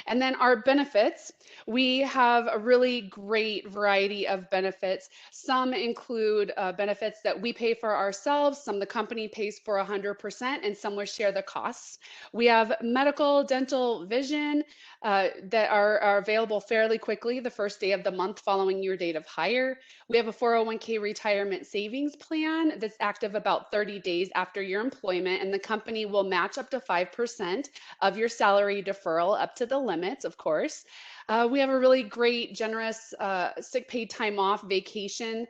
And then our benefits, we have a really great variety of benefits. Some include benefits that we pay for ourselves, some the company pays for 100%, and some we share the costs. We have medical, dental, vision that are available fairly quickly the first day of the month following your date of hire. We have a 401k retirement savings plan that's active about 30 days after your employment, and the company will match up to 5% of your salary deferral up to the limits, of course. We have a really great, generous sick paid time off vacation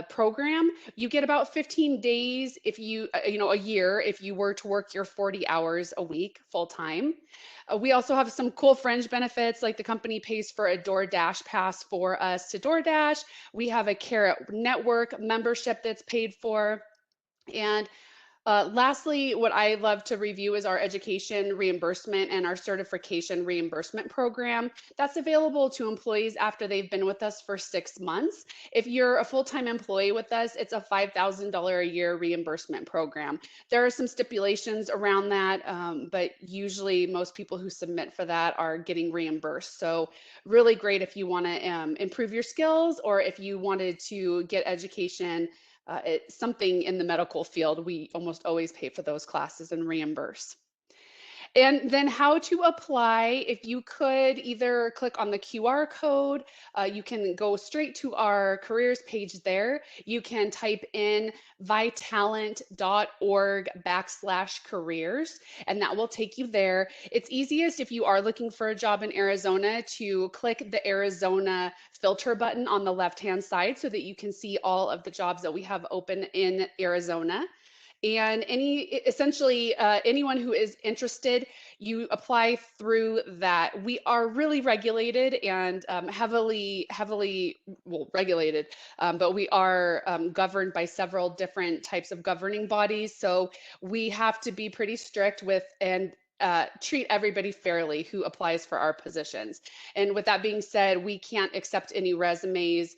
program. You get about 15 days if you, a year if you were to work your 40 hours a week full time. We also have some cool fringe benefits, like the company pays for a DoorDash pass for us to DoorDash. We have a Carrot Network membership that's paid for. And Lastly, what I love to review is our education reimbursement and our certification reimbursement program. That's available to employees after they've been with us for 6 months. If you're a full-time employee with us, it's a $5,000 a year reimbursement program. There are some stipulations around that, but usually most people who submit for that are getting reimbursed. So really great if you want to improve your skills, or if you wanted to get education, something in the medical field. We almost always pay for those classes and reimburse. And then how to apply, if you could either click on the QR code, you can go straight to our careers page there. You can type in vitalent.org/careers, and that will take you there. It's easiest if you are looking for a job in Arizona to click the Arizona filter button on the left-hand side so that you can see all of the jobs that we have open in Arizona. And essentially anyone who is interested, you apply through that. We are really regulated and heavily regulated, but we are governed by several different types of governing bodies. So we have to be pretty strict with and treat everybody fairly who applies for our positions. And with that being said, we can't accept any resumes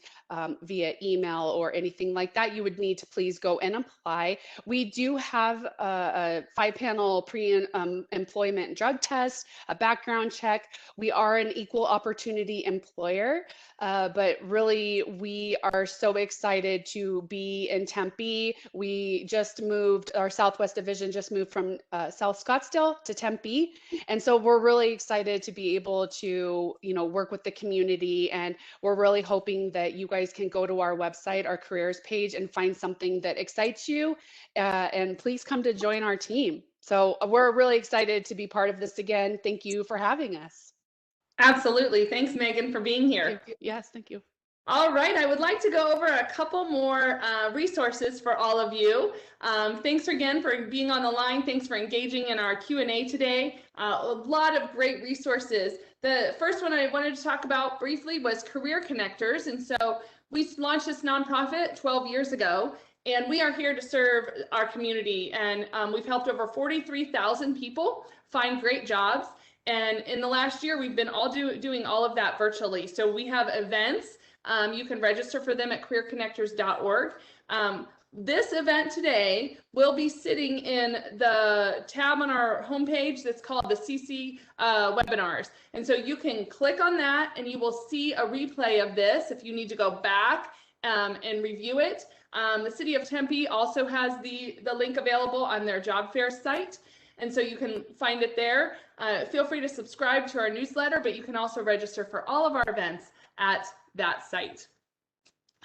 via email or anything like that. You would need to please go and apply. We do have a 5-panel pre-employment drug test, a background check. We are an equal opportunity employer, but really we are so excited to be in Tempe. We just moved, our Southwest Division just moved from South Scottsdale to Tempe. And so we're really excited to be able to, work with the community, and we're really hoping that you guys can go to our website, our careers page, and find something that excites you, and please come to join our team. So we're really excited to be part of this again. Thank you for having us. Absolutely. Thanks, Megan, for being here. Yes, thank you. All right, I would like to go over a couple more resources for all of you. Thanks again for being on the line. Thanks for engaging in our Q&A today. A lot of great resources. The first one I wanted to talk about briefly was Career Connectors. And so we launched this nonprofit 12 years ago, and we are here to serve our community. And we've helped over 43,000 people find great jobs. And in the last year, we've been doing all of that virtually. So we have events. You can register for them at careerconnectors.org. This event today will be sitting in the tab on our homepage that's called the CC webinars. And so you can click on that and you will see a replay of this if you need to go back and review it. The City of Tempe also has the link available on their job fair site. And so you can find it there. Feel free to subscribe to our newsletter, but you can also register for all of our events at that site.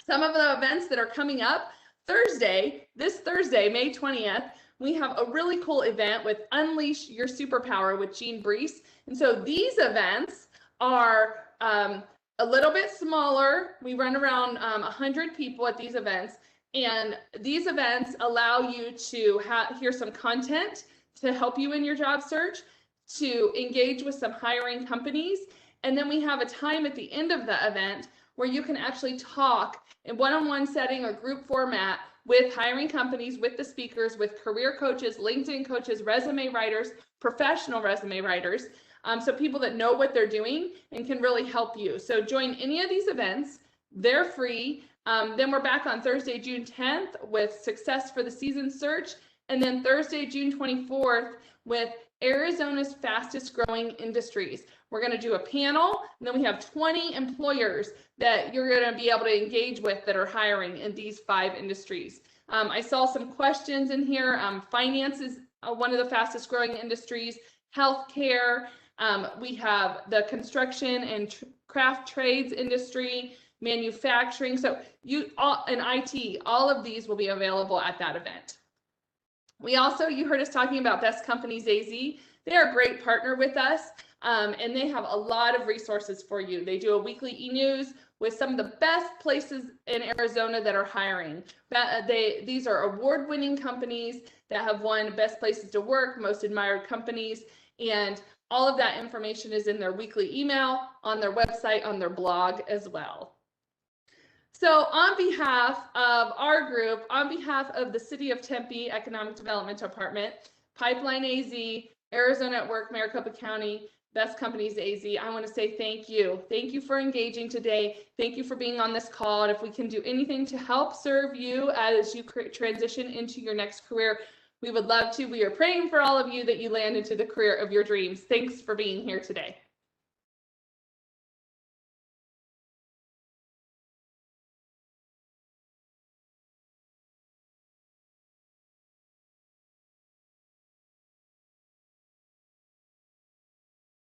Some of the events that are coming up this Thursday, May 20th, we have a really cool event with Unleash Your Superpower with Jean Brees. And so these events are a little bit smaller. We run around 100 people at these events. And these events allow you to hear some content to help you in your job search, to engage with some hiring companies. And then we have a time at the end of the event where you can actually talk in one-on-one setting or group format with hiring companies, with the speakers, with career coaches, LinkedIn coaches, resume writers, professional resume writers, so people that know what they're doing and can really help you. So join any of these events. They're free. Then we're back on Thursday, June 10th with Success for the Season Search, and then Thursday, June 24th with Arizona's fastest growing industries. We're going to do a panel, and then we have 20 employers that you're going to be able to engage with that are hiring in these 5 industries. I saw some questions in here. Finance is one of the fastest growing industries, healthcare. We have the construction and craft trades industry, manufacturing. So and IT, all of these will be available at that event. We also, you heard us talking about Best Companies AZ. They're a great partner with us, and they have a lot of resources for you. They do a weekly e-news with some of the best places in Arizona that are hiring. These are award-winning companies that have won Best Places to Work, Most Admired Companies, and all of that information is in their weekly email, on their website, on their blog as well. So on behalf of our group, on behalf of the City of Tempe Economic Development Department, Pipeline AZ, Arizona at Work, Maricopa County, Best Companies AZ, I want to say thank you. Thank you for engaging today. Thank you for being on this call. And if we can do anything to help serve you as you transition into your next career, we would love to. We are praying for all of you that you land into the career of your dreams. Thanks for being here today.